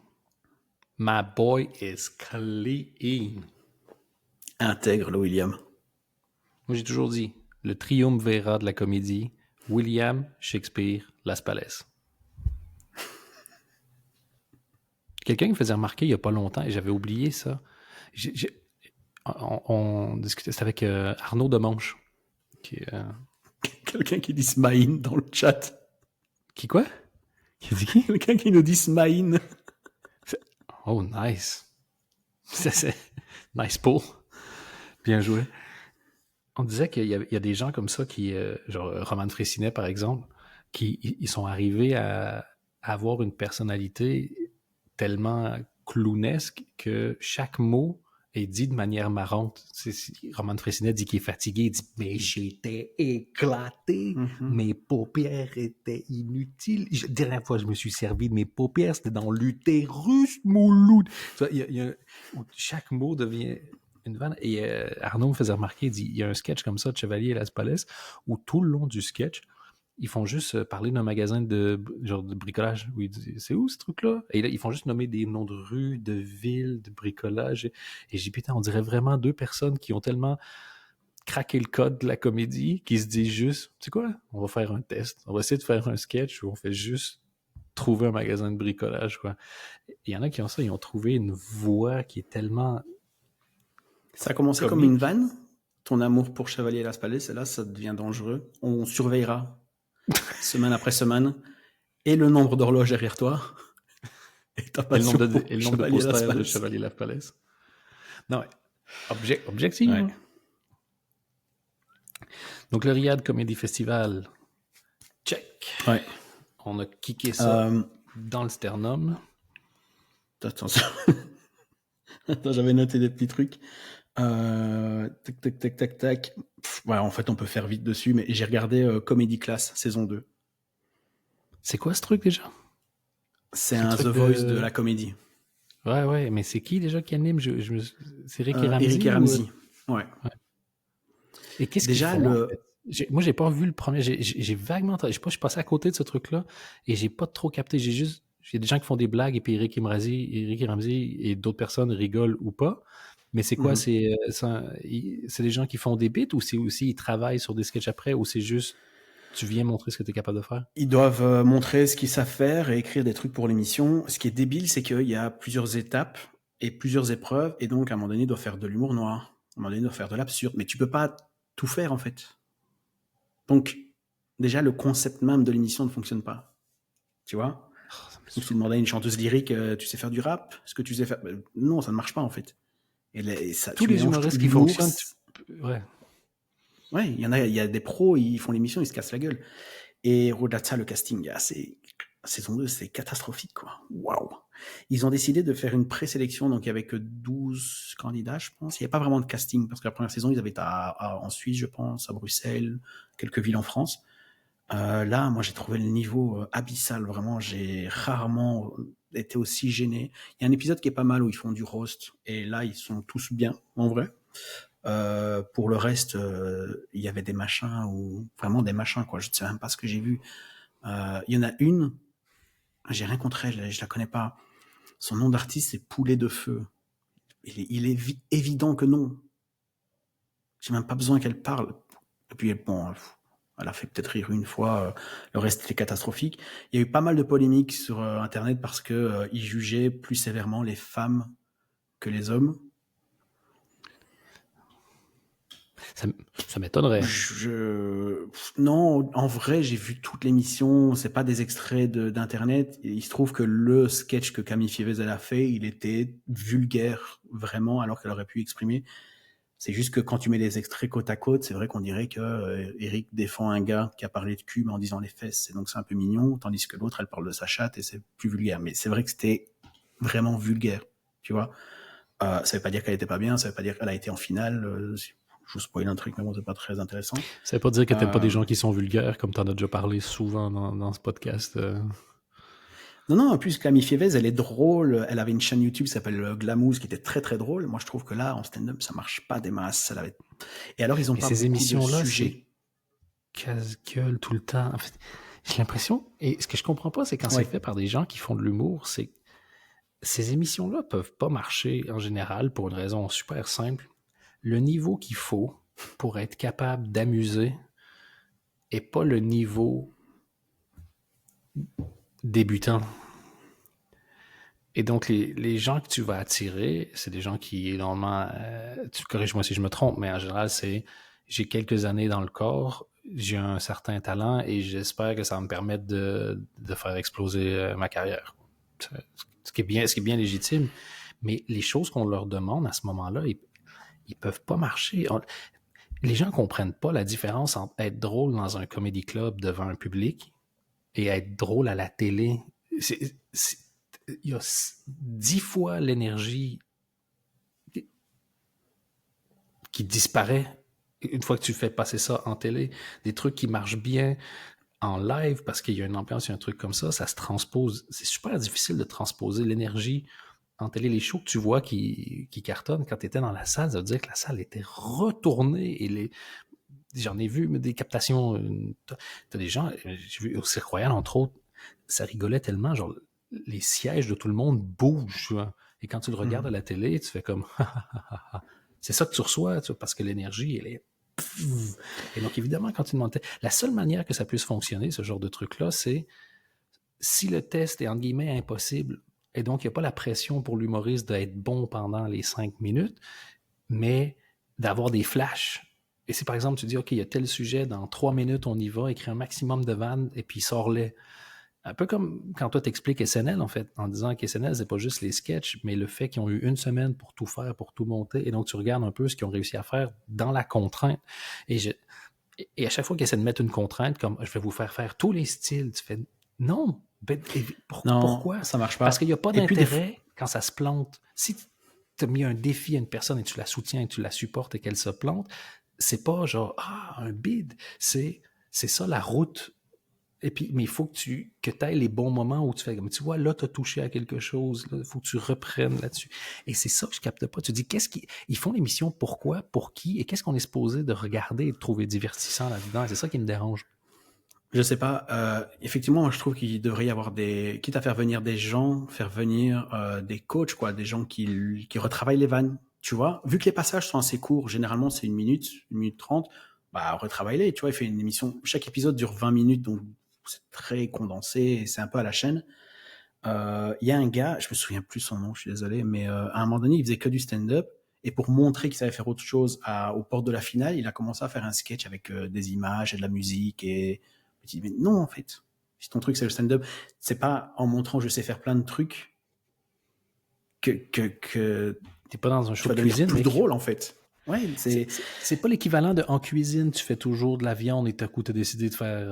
My boy is clean. Intègre le William. Moi, j'ai toujours dit, le triumvirat de la comédie, William, Shakespeare, Las Palais. Quelqu'un me faisait remarquer il n'y a pas longtemps, et j'avais oublié ça. On discutait, c'était avec Arnaud Demanche. Quelqu'un qui dit Smaïn dans le chat. Qui quoi? Qui dit qui? Quelqu'un qui nous dit Smaïn. Oh, nice. C'est nice pull. Bien joué. On disait qu'il y a des gens comme ça qui, genre Roman Frécinet par exemple, qui ils sont arrivés à avoir une personnalité tellement clownesque que chaque mot Et il dit de manière marrante, Roman Fressinet dit qu'il est fatigué, il dit « Mais j'étais éclaté, mes paupières étaient inutiles. Dernière fois que je me suis servi de mes paupières, c'était dans l'utérus, mouloud. » Chaque mot devient une vanne. Et Arnaud me faisait remarquer, il dit « Il y a un sketch comme ça de Chevalier et Las Palais, où tout le long du sketch, ils font juste parler d'un magasin de bricolage. Où ils disent, c'est où ce truc-là? Et là, ils font juste nommer des noms de rues, de villes, de bricolage. Et j'ai dit, putain, on dirait vraiment deux personnes qui ont tellement craqué le code de la comédie qui se disent juste, tu sais quoi? On va faire un test. On va essayer de faire un sketch où on fait juste trouver un magasin de bricolage, quoi. Il y en a qui ont ça, ils ont trouvé une voix qui est tellement... Ça a commencé comme une vanne, ton amour pour Chevalier et Las Palais, et là, ça devient dangereux. On surveillera semaine après semaine, et le nombre d'horloges derrière toi, et le nombre de posters de Chevalier Las Palais. Non, ouais. Objectivement. Ouais. Donc, le Riyad Comedy Festival, check. Ouais. On a kické ça dans le sternum. Attends, j'avais noté des petits trucs. Tac. Ouais, en fait, on peut faire vite dessus, mais j'ai regardé Comedy Class, saison 2. C'est quoi ce truc déjà? C'est un The Voice de la comédie. Ouais, mais c'est qui déjà qui anime? C'est Rick et Ramsey? Eric et Ramsey, ouais. Et qu'est-ce déjà qu'ils font, en fait? Moi, j'ai pas vu le premier. J'ai vaguement... Je sais pas, je suis passé à côté de ce truc-là et j'ai pas trop capté. J'ai des gens qui font des blagues et puis Eric et Ramsey et d'autres personnes rigolent ou pas. Mais c'est quoi? C'est des gens qui font des bits ou c'est aussi ils travaillent sur des sketchs après ou c'est juste tu viens montrer ce que tu es capable de faire? Ils doivent montrer ce qu'ils savent faire et écrire des trucs pour l'émission. Ce qui est débile, c'est qu'il y a plusieurs étapes et plusieurs épreuves et donc à un moment donné, ils doivent faire de l'humour noir. À un moment donné, ils doivent faire de l'absurde. Mais tu peux pas tout faire en fait. Donc déjà, le concept même de l'émission ne fonctionne pas. Tu vois? Si tu demandes à une chanteuse lyrique, tu sais faire du rap? Est-ce que tu sais faire... Non, ça ne marche pas en fait. Et ça, tous les humoristes qui fonctionnent... Ouais, il y a des pros, ils font l'émission, ils se cassent la gueule. Et au-delà de ça, le casting, saison 2, c'est catastrophique, quoi. Waouh! Ils ont décidé de faire une présélection, donc il y avait que 12 candidats, je pense. Il n'y avait pas vraiment de casting, parce que la première saison, ils avaient été en Suisse, je pense, à Bruxelles, quelques villes en France. Là, moi, j'ai trouvé le niveau abyssal, vraiment. J'ai rarement été aussi gêné. Il y a un épisode qui est pas mal où ils font du roast, et là, ils sont tous bien, en vrai. Pour le reste, il y avait des machins ou vraiment des machins, quoi. Je ne sais même pas ce que j'ai vu. Il y en a une, j'ai rien contre elle, je la connais pas. Son nom d'artiste, c'est Poulet de Feu. Il est évident que non. J'ai même pas besoin qu'elle parle. Et puis, bon, elle a fait peut-être rire une fois. Le reste était catastrophique. Il y a eu pas mal de polémiques sur Internet parce que ils jugeaient plus sévèrement les femmes que les hommes. Ça m'étonnerait. Non, en vrai, j'ai vu toute l'émission. C'est pas des extraits d'internet. Il se trouve que le sketch que Camille Fievez elle a fait, il était vulgaire vraiment, alors qu'elle aurait pu exprimer. C'est juste que quand tu mets les extraits côte à côte, c'est vrai qu'on dirait que Eric défend un gars qui a parlé de cul mais en disant les fesses. Et donc c'est un peu mignon, tandis que l'autre elle parle de sa chatte et c'est plus vulgaire. Mais c'est vrai que c'était vraiment vulgaire, tu vois. Ça veut pas dire qu'elle était pas bien, ça veut pas dire qu'elle a été en finale. Je vous spoil un truc, mais bon, c'est pas très intéressant. Ça veut pas dire que t'aimes pas des gens qui sont vulgaires, comme t'en as déjà parlé souvent dans ce podcast. Non, en plus, Camille Fievez, elle est drôle. Elle avait une chaîne YouTube qui s'appelle Glamouze, qui était très, très drôle. Moi, je trouve que là, en stand-up, ça marche pas des masses. Et alors, ils ont pas ces émissions-là, de sujets. Casse-gueule tout le temps. En fait, j'ai l'impression, et ce que je comprends pas, c'est quand c'est fait par des gens qui font de l'humour, c'est que ces émissions-là peuvent pas marcher en général pour une raison super simple. Le niveau qu'il faut pour être capable d'amuser est pas le niveau débutant. Et donc, les gens que tu vas attirer, c'est des gens qui, normalement, tu corriges-moi si je me trompe, mais en général, c'est j'ai quelques années dans le corps, j'ai un certain talent et j'espère que ça va me permettre de faire exploser ma carrière. Ce qui est bien légitime. Mais les choses qu'on leur demande à ce moment-là, ils peuvent pas marcher. Les gens comprennent pas la différence entre être drôle dans un comedy club devant un public et être drôle à la télé. Il y a 10 fois l'énergie qui disparaît une fois que tu fais passer ça en télé, des trucs qui marchent bien en live parce qu'il y a une ambiance, il y a un truc comme ça se transpose. C'est super difficile de transposer l'énergie en télé. Les shows que tu vois qui cartonnent, quand tu étais dans la salle, ça veut dire que la salle était retournée et j'en ai vu des captations. T'as des gens, j'ai vu au Cirque Royal, entre autres, ça rigolait tellement, genre, les sièges de tout le monde bougent, tu vois. Et quand tu le regardes à la télé, tu fais comme, c'est ça que tu reçois, tu vois, parce que l'énergie, elle est. Et donc, évidemment, quand tu demandes, la seule manière que ça puisse fonctionner, ce genre de truc-là, c'est si le test est, entre guillemets, impossible, et donc il n'y a pas la pression pour l'humoriste d'être bon pendant les 5 minutes, mais d'avoir des flashs. Et si, par exemple, tu dis, OK, il y a tel sujet, dans 3 minutes, on y va, écris un maximum de vannes, et puis sors-les. Un peu comme quand toi t'expliques SNL, en fait, en disant qu'SNL, c'est pas juste les sketchs, mais le fait qu'ils ont eu une semaine pour tout faire, pour tout monter, et donc tu regardes un peu ce qu'ils ont réussi à faire dans la contrainte. Et à chaque fois qu'ils essaient de mettre une contrainte, comme je vais vous faire tous les styles, tu fais non. Pourquoi? Ça marche pas. Parce qu'il n'y a pas d'intérêt quand ça se plante. Si tu as mis un défi à une personne et tu la soutiens et tu la supportes et qu'elle se plante, c'est pas genre un bid. C'est ça la route. Et puis, mais il faut que tu ailles les bons moments où tu fais comme, tu vois, là, tu as touché à quelque chose, il faut que tu reprennes là-dessus. Et c'est ça que je capte pas. Tu dis, ils font l'émission pourquoi, pour qui, et qu'est-ce qu'on est supposé de regarder et de trouver divertissant là-dedans? C'est ça qui me dérange. Je sais pas. Effectivement, moi, je trouve qu'il devrait y avoir quitte à faire venir des gens, faire venir des coachs, quoi, des gens qui retravaillent les vannes. Tu vois, vu que les passages sont assez courts, généralement c'est 1 minute 30, bah retravaille-les. Tu vois, il fait une émission. Chaque épisode dure 20 minutes, donc c'est très condensé et c'est un peu à la chaîne. Il y a un gars, je me souviens plus son nom, je suis désolé, mais à un moment donné, il faisait que du stand-up. Et pour montrer qu'il savait faire autre chose aux portes de la finale, il a commencé à faire un sketch avec des images et de la musique. Et je me dis, mais non, en fait, si ton truc c'est le stand-up, c'est pas en montrant je sais faire plein de trucs que t'es pas dans un show de cuisine plus drôle, en fait. Ouais, c'est pas l'équivalent de en cuisine, tu fais toujours de la viande et tout à coup, tu as décidé de faire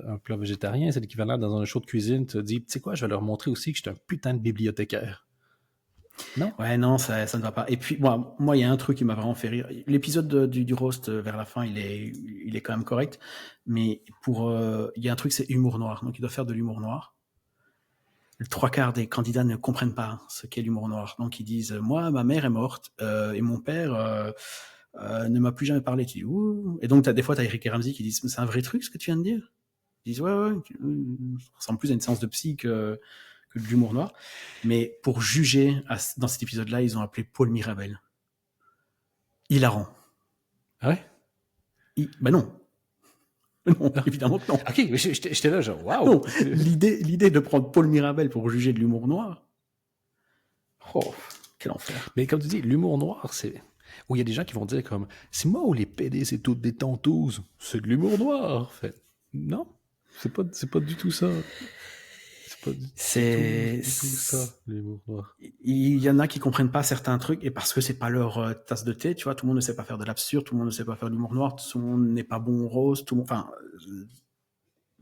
un plat végétarien. C'est l'équivalent dans un show de cuisine, tu te dis, tu sais quoi, je vais leur montrer aussi que je suis un putain de bibliothécaire. Non? Ouais, non, ça ne va pas. Et puis, moi, il y a un truc qui m'a vraiment fait rire. L'épisode du roast vers la fin, il est quand même correct. Mais il y a un truc, c'est humour noir. Donc, il doit faire de l'humour noir. Le 3/4 des candidats ne comprennent pas ce qu'est l'humour noir. Donc, ils disent, moi, ma mère est morte et mon père ne m'a plus jamais parlé. Tu dis, ouh. Et donc, des fois, tu as Eric et Ramsey qui disent, c'est un vrai truc ce que tu viens de dire. Ils disent, ouais, ça ressemble plus à une séance de psy que de l'humour noir. Mais pour juger dans cet épisode-là, ils ont appelé Paul Mirabel. Hilarant. Ah ouais? Ben non. Non, évidemment que non. Ok, j'étais là genre, waouh! L'idée de prendre Paul Mirabel pour juger de l'humour noir, oh, quel enfer. Mais comme tu dis, l'humour noir, c'est... Où il y a des gens qui vont dire comme, c'est moi ou les PD, c'est toutes des tantouses. C'est de l'humour noir. Fait, non, c'est pas du tout ça. C'est tout ça, l'humour noir. Il y en a qui comprennent pas certains trucs et parce que c'est pas leur tasse de thé, tu vois, tout le monde ne sait pas faire de l'absurde, tout le monde ne sait pas faire de l'humour noir, tout le monde n'est pas bon au rose, enfin,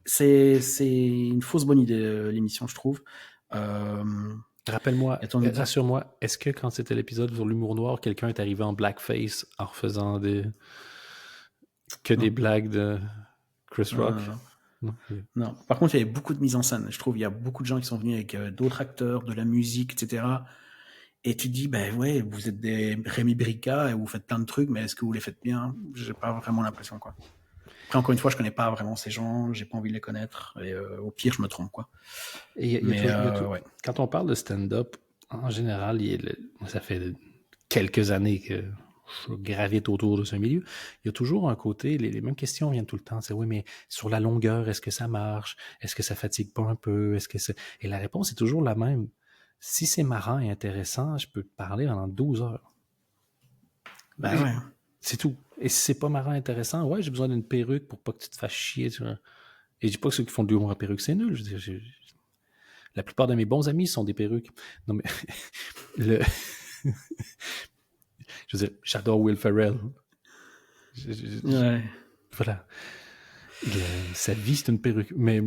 c'est une fausse bonne idée l'émission, je trouve. Rappelle-moi, rassure-moi, est-ce que quand c'était l'épisode sur l'humour noir, quelqu'un est arrivé en blackface en refaisant des blagues de Chris Rock? Non. Par contre, il y avait beaucoup de mise en scène. Je trouve il y a beaucoup de gens qui sont venus avec d'autres acteurs, de la musique, etc. Et tu te dis, ben ouais, vous êtes des Rémi Brica et vous faites plein de trucs, mais est-ce que vous les faites bien? J'ai pas vraiment l'impression, quoi. Après, encore une fois, je connais pas vraiment ces gens, j'ai pas envie de les connaître, et au pire, je me trompe, quoi. Ouais. Quand on parle de stand-up, en général, ça fait quelques années que je gravite autour de ce milieu. Il y a toujours un côté, les mêmes questions viennent tout le temps. C'est oui, mais sur la longueur, est-ce que ça marche? Est-ce que ça fatigue pas un peu? Et la réponse est toujours la même. Si c'est marrant et intéressant, je peux te parler pendant 12 heures. Ben ouais. C'est tout. Et si c'est pas marrant et intéressant, ouais, j'ai besoin d'une perruque pour pas que tu te fasses chier. Tu vois. Et je dis pas que ceux qui font de l'humour en perruque, c'est nul. La plupart de mes bons amis sont des perruques. Non, mais je veux dire, j'adore Will Ferrell. Ouais. Voilà. Sa vie, c'est une perruque. Mais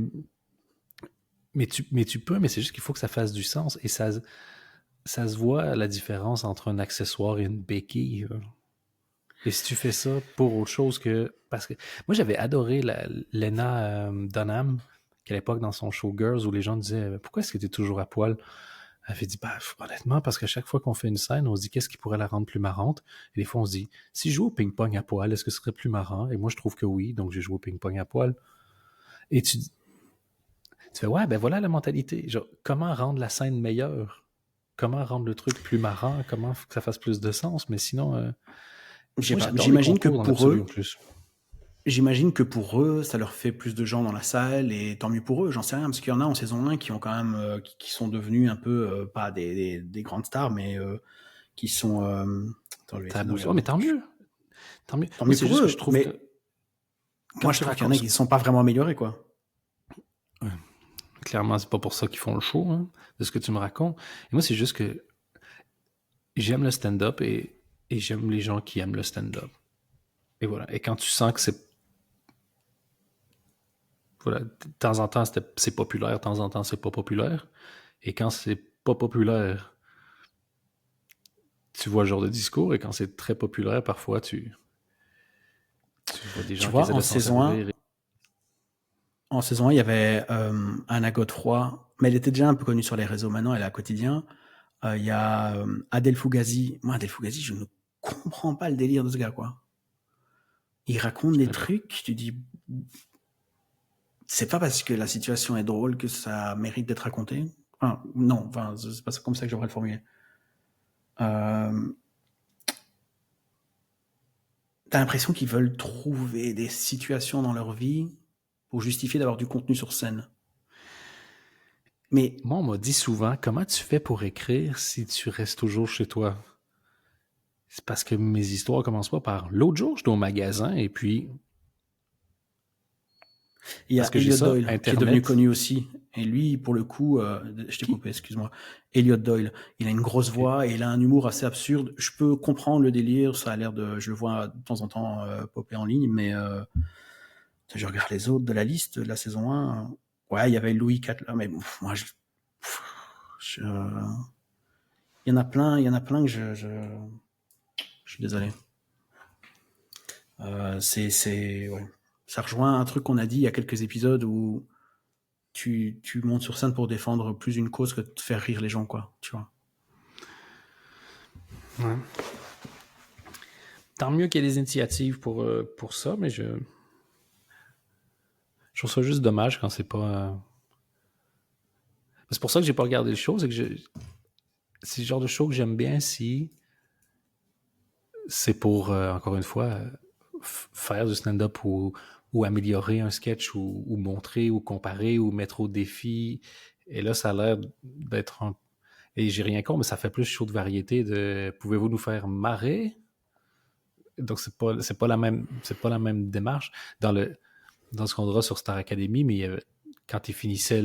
tu peux, mais c'est juste qu'il faut que ça fasse du sens. Et ça se voit la différence entre un accessoire et une béquille. Et si tu fais ça pour autre chose que... Parce que moi, j'avais adoré Lena Dunham, qu'à l'époque, dans son show Girls, où les gens disaient « Pourquoi est-ce que tu es toujours à poil? » Elle avait dit bah, honnêtement, parce qu'à chaque fois qu'on fait une scène, on se dit qu'est-ce qui pourrait la rendre plus marrante. Et des fois, on se dit si je joue au ping-pong à poil, est-ce que ce serait plus marrant? Et moi, je trouve que oui, donc j'ai joué au ping-pong à poil. Et tu fais ouais, ben voilà la mentalité. Genre, comment rendre la scène meilleure? Comment rendre le truc plus marrant? Comment que ça fasse plus de sens? Mais sinon, moi, j'adore les J'imagine que concours dans pour l'absolu en eux, plus. ça leur fait plus de gens dans la salle et tant mieux pour eux, j'en sais rien, parce qu'il y en a en saison 1 qui ont quand même, qui sont devenus un peu, pas des grandes stars, mais qui sont. Attends, je vais Ça essayer de bouge. Oh, regarder. mais tant mieux. Tant mieux. Tant Moi, mieux c'est pour juste que eux, je trouve que mais quand moi je tu trouve qu'il y en a racontes. qui ne sont pas vraiment améliorés, quoi. Clairement, c'est pas pour ça qu'ils font le show, hein, de ce que tu me racontes. Et moi, c'est juste que j'aime le stand-up et j'aime les gens qui aiment le stand-up. Et voilà. Et quand tu sens que c'est. Voilà, de temps en temps, c'est populaire, de temps en temps, c'est pas populaire. Et quand c'est pas populaire, tu vois le genre de discours. Et quand c'est très populaire, parfois, tu vois des Tu gens qui vois, essaient de s'en servir. en saison 1, il y avait Anna Godefroy, mais elle était déjà un peu connue sur les réseaux. Maintenant, elle est à Quotidien. Il y a Adèle Fugazi. Moi, Adèle Fugazi, je ne comprends pas le délire de ce gars, quoi. Il raconte des trucs, tu dis, c'est pas parce que la situation est drôle que ça mérite d'être raconté. Enfin, non, enfin, c'est pas comme ça que j'aurais le formuler. T'as l'impression qu'ils veulent trouver des situations dans leur vie pour justifier d'avoir du contenu sur scène. Mais moi, on m'a dit souvent, comment tu fais pour écrire si tu restes toujours chez toi? C'est parce que mes histoires commencent pas par l'autre jour, j'étais au magasin et puis il y parce a que j'ai Elliot ça, Doyle qui est devenu Internet. connu aussi. Et lui, pour le coup, je t'ai Qui? coupé, excuse-moi. Elliot Doyle, il a une grosse Okay. voix et il a un humour assez absurde. Je peux comprendre le délire, ça a l'air de, je le vois de temps en temps popper en ligne, mais je regarde les autres de la liste de la saison 1. Ouais, il y avait Louis Catler, mais moi, il y en a plein que je suis désolé. Ouais. Ça rejoint un truc qu'on a dit il y a quelques épisodes où tu montes sur scène pour défendre plus une cause que de faire rire les gens, quoi, tu vois. Ouais. Tant mieux qu'il y ait des initiatives pour ça, mais je trouve ça juste dommage quand c'est pas. C'est pour ça que j'ai pas regardé le show, c'est que c'est le genre de show que j'aime bien si c'est pour, encore une fois, faire du stand-up ou améliorer un sketch ou montrer ou comparer ou mettre au défi. Et là, ça a l'air d'être un... Et j'ai rien contre, mais ça fait plus show de variété de pouvez-vous nous faire marrer? Donc c'est pas la même démarche dans ce qu'on dira sur Star Academy, mais quand ils finissaient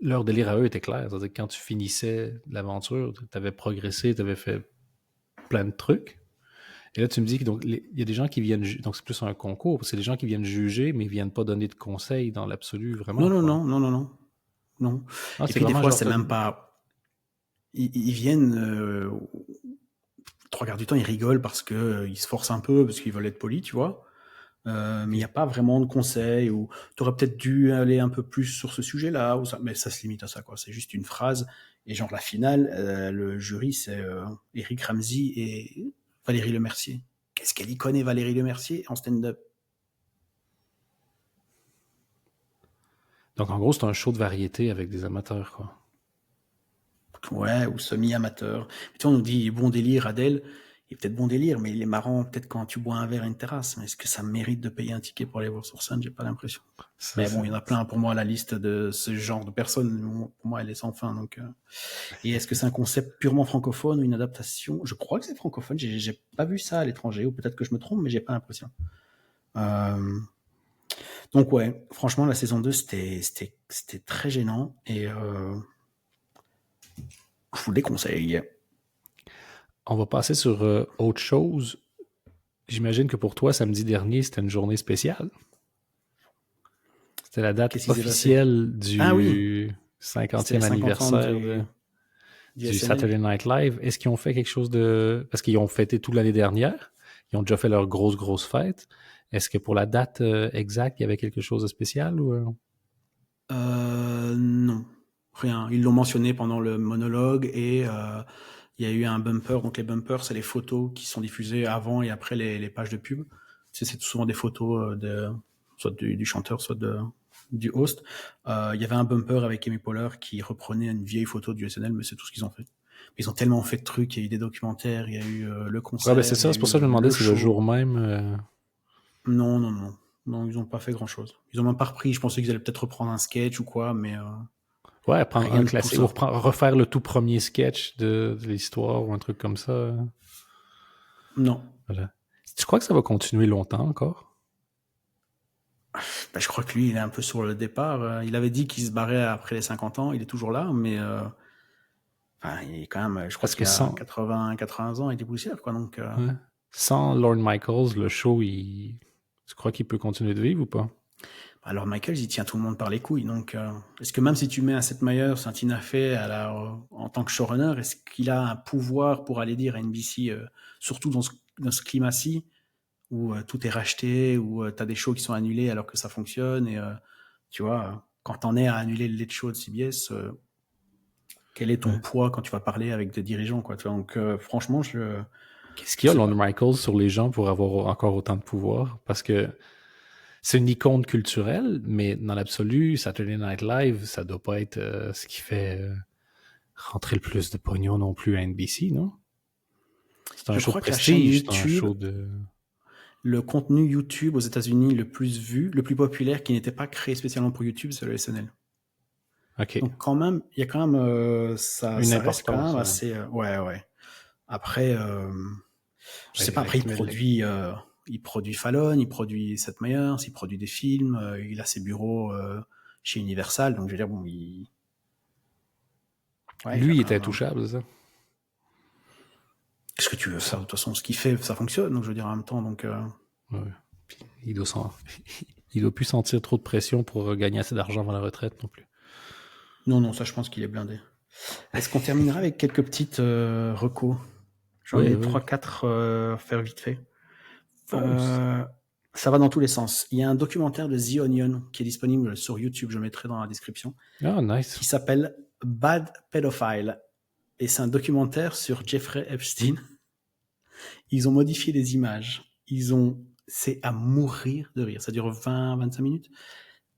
leur délire à eux était clair. C'est-à-dire que quand tu finissais l'aventure, tu avais progressé, tu avais fait plein de trucs. Et là, tu me dis que il y a des gens qui viennent... Donc, c'est plus un concours. C'est des gens qui viennent juger, mais ils viennent pas donner de conseils dans l'absolu, vraiment, quoi. Non. Ah, Et c'est puis des vraiment fois, genre... c'est même pas... Ils viennent... trois quarts du temps, ils rigolent parce qu'ils se forcent un peu, parce qu'ils veulent être polis, tu vois. Mais il n'y a pas vraiment de conseils, ou tu aurais peut-être dû aller un peu plus sur ce sujet-là, ou ça, mais ça se limite à ça, quoi. C'est juste une phrase. Et genre, la finale, le jury, c'est Eric Ramsey et Valérie Lemercier. Qu'est-ce qu'elle y connaît, Valérie Lemercier, en stand-up? Donc, en gros, c'est un show de variété avec des amateurs, quoi. Ouais, ou semi-amateur. Tu vois, on nous dit bon délire, Adèle. Il est peut-être bon délire, mais il est marrant peut-être quand tu bois un verre à une terrasse. Mais est-ce que ça mérite de payer un ticket pour aller voir sur scène? J'ai pas l'impression. Mais bon, il y en a plein pour moi, la liste de ce genre de personnes. Pour moi, elle est sans fin. Donc, Et est-ce que c'est un concept purement francophone ou une adaptation? Je crois que c'est francophone. J'ai pas vu ça à l'étranger, ou peut-être que je me trompe, mais j'ai pas l'impression. Donc ouais, franchement, la saison 2, c'était très gênant et je vous le déconseille. On va passer sur autre chose. J'imagine que pour toi, samedi dernier, c'était une journée spéciale. C'était la date officielle Ah oui, du c'était les 50e 50 ans anniversaire de... du du SNL. Saturday Night Live. Est-ce qu'ils ont fait quelque chose de... Parce qu'ils ont fêté toute l'année dernière. Ils ont déjà fait leur grosse fête. Est-ce que pour la date exacte, il y avait quelque chose de spécial ou... Non, rien. Ils l'ont mentionné pendant le monologue et il y a eu un bumper. Donc les bumpers, c'est les photos qui sont diffusées avant et après les pages de pub. C'est souvent des photos soit du chanteur, soit du host. Il y avait un bumper avec Amy Poehler qui reprenait une vieille photo du SNL, mais c'est tout ce qu'ils ont fait. Ils ont tellement fait de trucs. Il y a eu des documentaires, il y a eu le Ouais, ben c'est concert, il y ça. a C'est pour eu ça que je me demandais le si le show. jour même... Non, non, non. Non, ils n'ont pas fait grand-chose. Ils ont même pas repris. Je pensais qu'ils allaient peut-être reprendre un sketch ou quoi, mais Ouais, prendre rien un de tout classique ou ça. refaire le tout premier sketch de l'histoire ou un truc comme ça. Non. Voilà. Tu crois que ça va continuer longtemps encore? Ben, je crois que lui, il est un peu sur le départ. Il avait dit qu'il se barrait après les 50 ans. Il est toujours là, mais enfin, il est quand même, je crois Parce que qu'il a sans, 80 ans, il est poussière, quoi. Donc, ouais, sans Lorne Michaels, le show, tu crois qu'il peut continuer de vivre ou pas? alors Michaels, il tient tout le monde par les couilles. Donc, est-ce que même si tu mets un Seth Meyers, un Tina Fey en tant que showrunner, est-ce qu'il a un pouvoir pour aller dire à NBC, surtout dans ce climat-ci, où tout est racheté, où tu as des shows qui sont annulés alors que ça fonctionne, et tu vois, quand t'en es à annuler le Late Show de CBS, quel est ton Ouais. poids quand tu vas parler avec des dirigeants, quoi, tu vois. Donc, franchement, je Qu'est-ce qu'il y a, sais Lorne pas. Michaels, sur les gens pour avoir encore autant de pouvoir? Parce que c'est une icône culturelle, mais dans l'absolu, Saturday Night Live, ça doit pas être ce qui fait rentrer le plus de pognon non plus à NBC, non? C'est un Je show de crois que la chaîne prestige, c'est un YouTube, show de... le contenu YouTube aux États-Unis le plus vu, le plus populaire, qui n'était pas créé spécialement pour YouTube, c'est le SNL. OK. Donc, quand même, il y a quand même, Une ça reste quand importance, même ouais. assez, ouais, ouais. Après, je sais pas, après, Accumuler. il produit Fallon, il produit Seth Meyers, il produit des films, il a ses bureaux chez Universal, donc je veux dire, bon, ouais, il a Lui, il quand était même intouchable, c'est ça? Qu'est-ce que tu veux faire? De toute façon, ce qu'il fait, ça fonctionne, donc je veux dire, en même temps, donc... Ouais. Puis, il doit plus sentir trop de pression pour gagner assez d'argent avant la retraite non plus. Non, non, ça, je pense qu'il est blindé. Est-ce qu'on terminera avec quelques petites recos? J'en Oui, ai oui. 3-4 faire vite fait. Fonce. Ça va dans tous les sens. Il y a un documentaire de The Onion qui est disponible sur YouTube, je mettrai dans la description, Ah, nice. qui s'appelle Bad Pedophile. Et c'est un documentaire sur Jeffrey Epstein. Ils ont modifié les images. C'est à mourir de rire. Ça dure 20-25 minutes.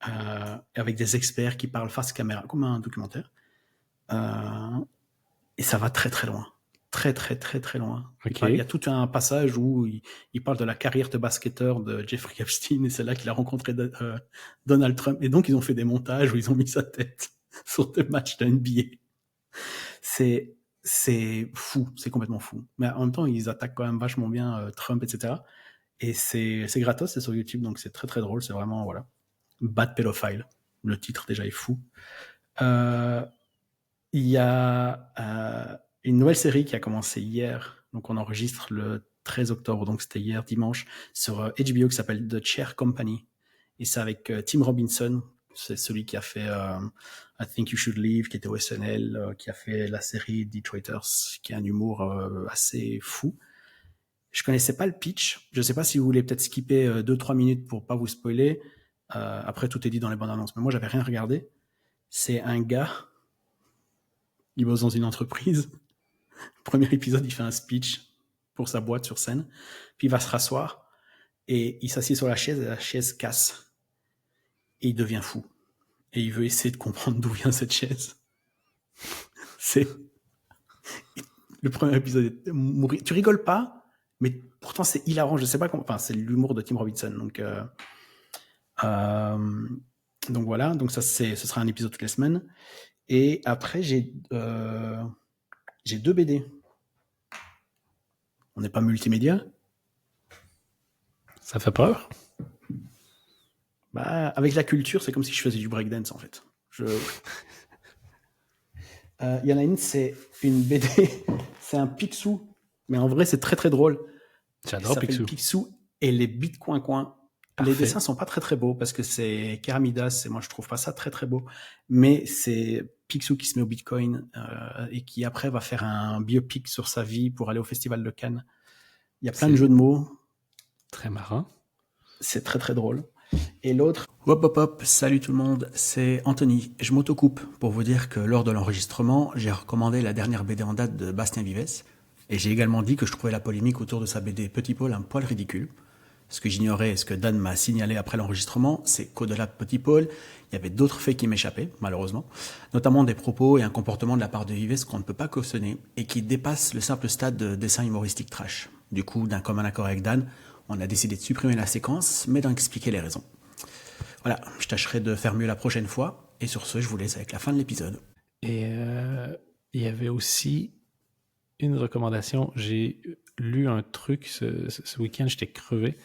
Avec des experts qui parlent face caméra, comme un documentaire. Et ça va très très loin. Très très très très loin. OK. Il y a tout un passage où il parle de la carrière de basketteur de Jeffrey Epstein, et c'est là qu'il a rencontré Donald Trump. Et donc ils ont fait des montages où ils ont mis sa tête sur des matchs de NBA. C'est fou, c'est complètement fou. Mais en même temps, ils attaquent quand même vachement bien Trump, etc. Et c'est gratos, c'est sur YouTube, donc c'est très très drôle. C'est vraiment, voilà, Bad Pedophile. Le titre déjà est fou. Il y a une nouvelle série qui a commencé hier, donc on enregistre le 13 octobre, donc c'était hier dimanche, sur HBO, qui s'appelle The Chair Company. Et c'est avec Tim Robinson, c'est celui qui a fait I Think You Should Leave, qui était au SNL, qui a fait la série Detroiters, qui a un humour assez fou. Je connaissais pas le pitch. Je sais pas si vous voulez peut-être skipper 2-3 minutes pour pas vous spoiler. Après, tout est dit dans les bandes annonces. Mais moi, j'avais rien regardé. C'est un gars, il bosse dans une entreprise. Premier épisode, il fait un speech pour sa boîte sur scène. Puis il va se rasseoir et il s'assied sur la chaise et la chaise casse. Et il devient fou. Et il veut essayer de comprendre d'où vient cette chaise. C'est... Le premier épisode est mourir. Tu rigoles pas, mais pourtant c'est hilarant. Je sais pas comment... Enfin, c'est l'humour de Tim Robinson. Donc voilà. Donc ça, ce sera un épisode toutes les semaines. Et après, j'ai 2 BD. On n'est pas multimédia. Ça fait peur? Bah, avec la culture, c'est comme si je faisais du breakdance, en fait. Il y en a une, c'est une BD, c'est un Picsou, mais en vrai, c'est très très drôle. J'adore Ça s'appelle Picsou. Picsou et les Beats Coin Coin. Parfait. Les dessins sont pas très très beaux parce que c'est Keramidas et moi je trouve pas ça très très beau. Mais c'est Picsou qui se met au Bitcoin et qui après va faire un biopic sur sa vie pour aller au Festival de Cannes. Il y a plein de jeux de mots. Très marrant. C'est très très drôle. Et l'autre, hop, salut tout le monde, c'est Anthony. Je m'autocoupe pour vous dire que lors de l'enregistrement, j'ai recommandé la dernière BD en date de Bastien Vives. Et j'ai également dit que je trouvais la polémique autour de sa BD Petit Paul un poil ridicule. Ce que j'ignorais et ce que Dan m'a signalé après l'enregistrement, c'est qu'au-delà de Petit Paul, il y avait d'autres faits qui m'échappaient, malheureusement, notamment des propos et un comportement de la part de Vives qu'on ne peut pas cautionner et qui dépassent le simple stade de dessin humoristique trash. Du coup, d'un commun accord avec Dan, on a décidé de supprimer la séquence, mais d'en expliquer les raisons. Voilà, je tâcherai de faire mieux la prochaine fois, et sur ce, je vous laisse avec la fin de l'épisode. Et il y avait aussi une recommandation. J'ai lu un truc ce week-end, j'étais crevé,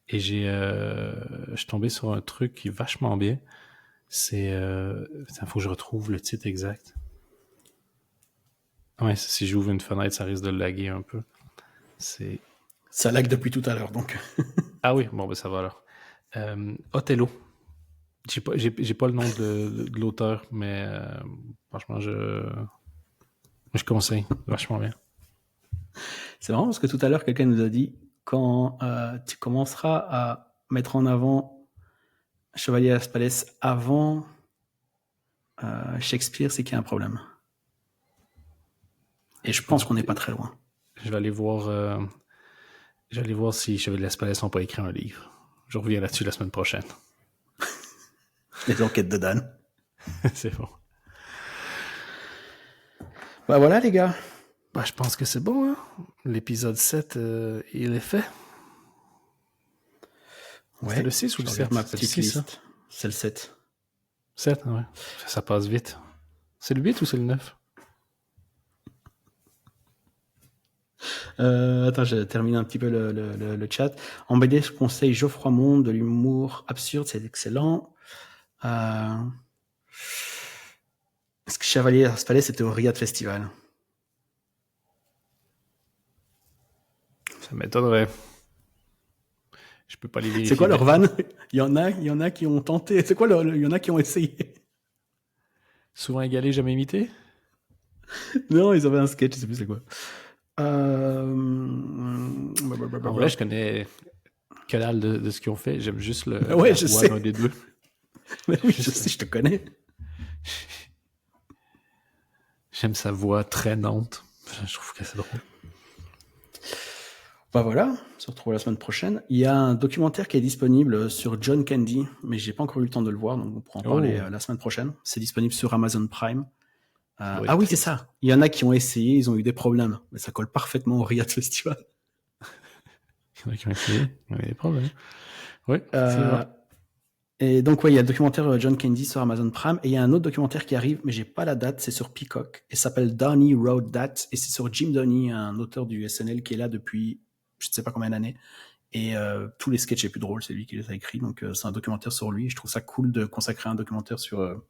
et je suis tombé sur un truc qui est vachement bien. Il faut que je retrouve le titre exact. Ouais, si j'ouvre une fenêtre, ça risque de laguer un peu. Ça lag depuis tout à l'heure, donc. Ah oui, bon, ben ça va alors. Othello. J'ai pas le nom de l'auteur, mais franchement, je conseille. Vachement bien. C'est marrant parce que tout à l'heure, quelqu'un nous a dit quand tu commenceras à mettre en avant Chevalier Las Palais avant Shakespeare, c'est qu'il y a un problème. Et je pense qu'on n'est pas très loin. Je vais aller voir si Chevalier Las Palais n'ont pas écrit un livre. Je reviens là-dessus la semaine prochaine. Les enquêtes de Dan. C'est bon. Bah voilà les gars. Bah, je pense que c'est bon. Hein? L'épisode 7, il est fait. Ouais. C'était le 6 ou le 7? Ma petite liste. C'est le 7. 7, ouais. Ça passe vite. C'est le 8 ou c'est le 9? Attends, je termine un petit peu le chat. En BD, je conseille Geoffroy Monde, de l'humour absurde, c'est excellent. Est-ce que Chevalier Las Palais, c'était au Riyadh Festival? Ça m'étonnerait. Je peux pas les vérifier. C'est quoi leur vanne? Il y en a qui ont tenté. C'est quoi il y en a qui ont essayé? Souvent égalé, jamais imité? Non, ils avaient un sketch, je sais plus c'est quoi. En vrai, je connais que dalle de ce qu'ils ont fait. J'aime juste la voix d'un des deux. Mais oui, je sais, je te connais. J'aime sa voix traînante. Je trouve que c'est drôle. Bah voilà, on se retrouve la semaine prochaine. Il y a un documentaire qui est disponible sur John Candy, mais j'ai pas encore eu le temps de le voir, donc on pourra en parler la semaine prochaine. C'est disponible sur Amazon Prime. Ah oui, c'est ça. Il y en a qui ont essayé, ils ont eu des problèmes, mais ça colle parfaitement au Riyadh Festival. Il y en a qui ont essayé, il y a des problèmes. Oui, c'est vrai. Et donc, il y a le documentaire John Candy sur Amazon Prime, et il y a un autre documentaire qui arrive, mais j'ai pas la date, c'est sur Peacock, et ça s'appelle Donnie Wrote That, et c'est sur Jim Donnie, un auteur du SNL qui est là depuis je ne sais pas combien d'années, et tous les sketchs les plus drôles, c'est lui qui les a écrits, donc c'est un documentaire sur lui, je trouve ça cool de consacrer un documentaire sur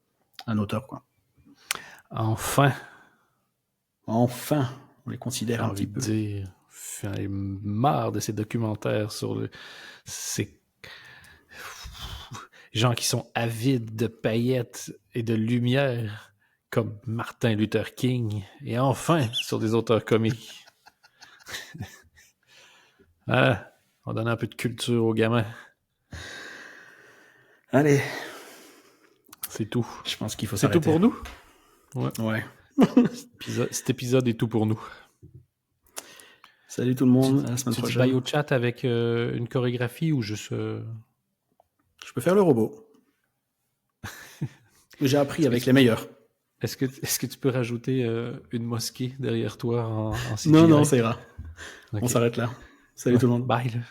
un auteur, quoi. Enfin, on les considère un petit peu. J'en ai marre de ces documentaires sur ces gens qui sont avides de paillettes et de lumière, comme Martin Luther King, et enfin sur des auteurs comiques. Voilà, on donne un peu de culture aux gamins. Allez. C'est tout. Je pense qu'il faut s'arrêter. C'est tout pour nous? Ouais. Cet épisode est tout pour nous. Salut tout le monde, à la semaine prochaine. Tu dis bye au chat avec une chorégraphie ou juste... Je peux faire le robot. J'ai appris avec les meilleurs. Est-ce que tu peux rajouter une mosquée derrière toi en CGI? Non, ça ira. Okay. On s'arrête là. Salut tout le monde. Bye.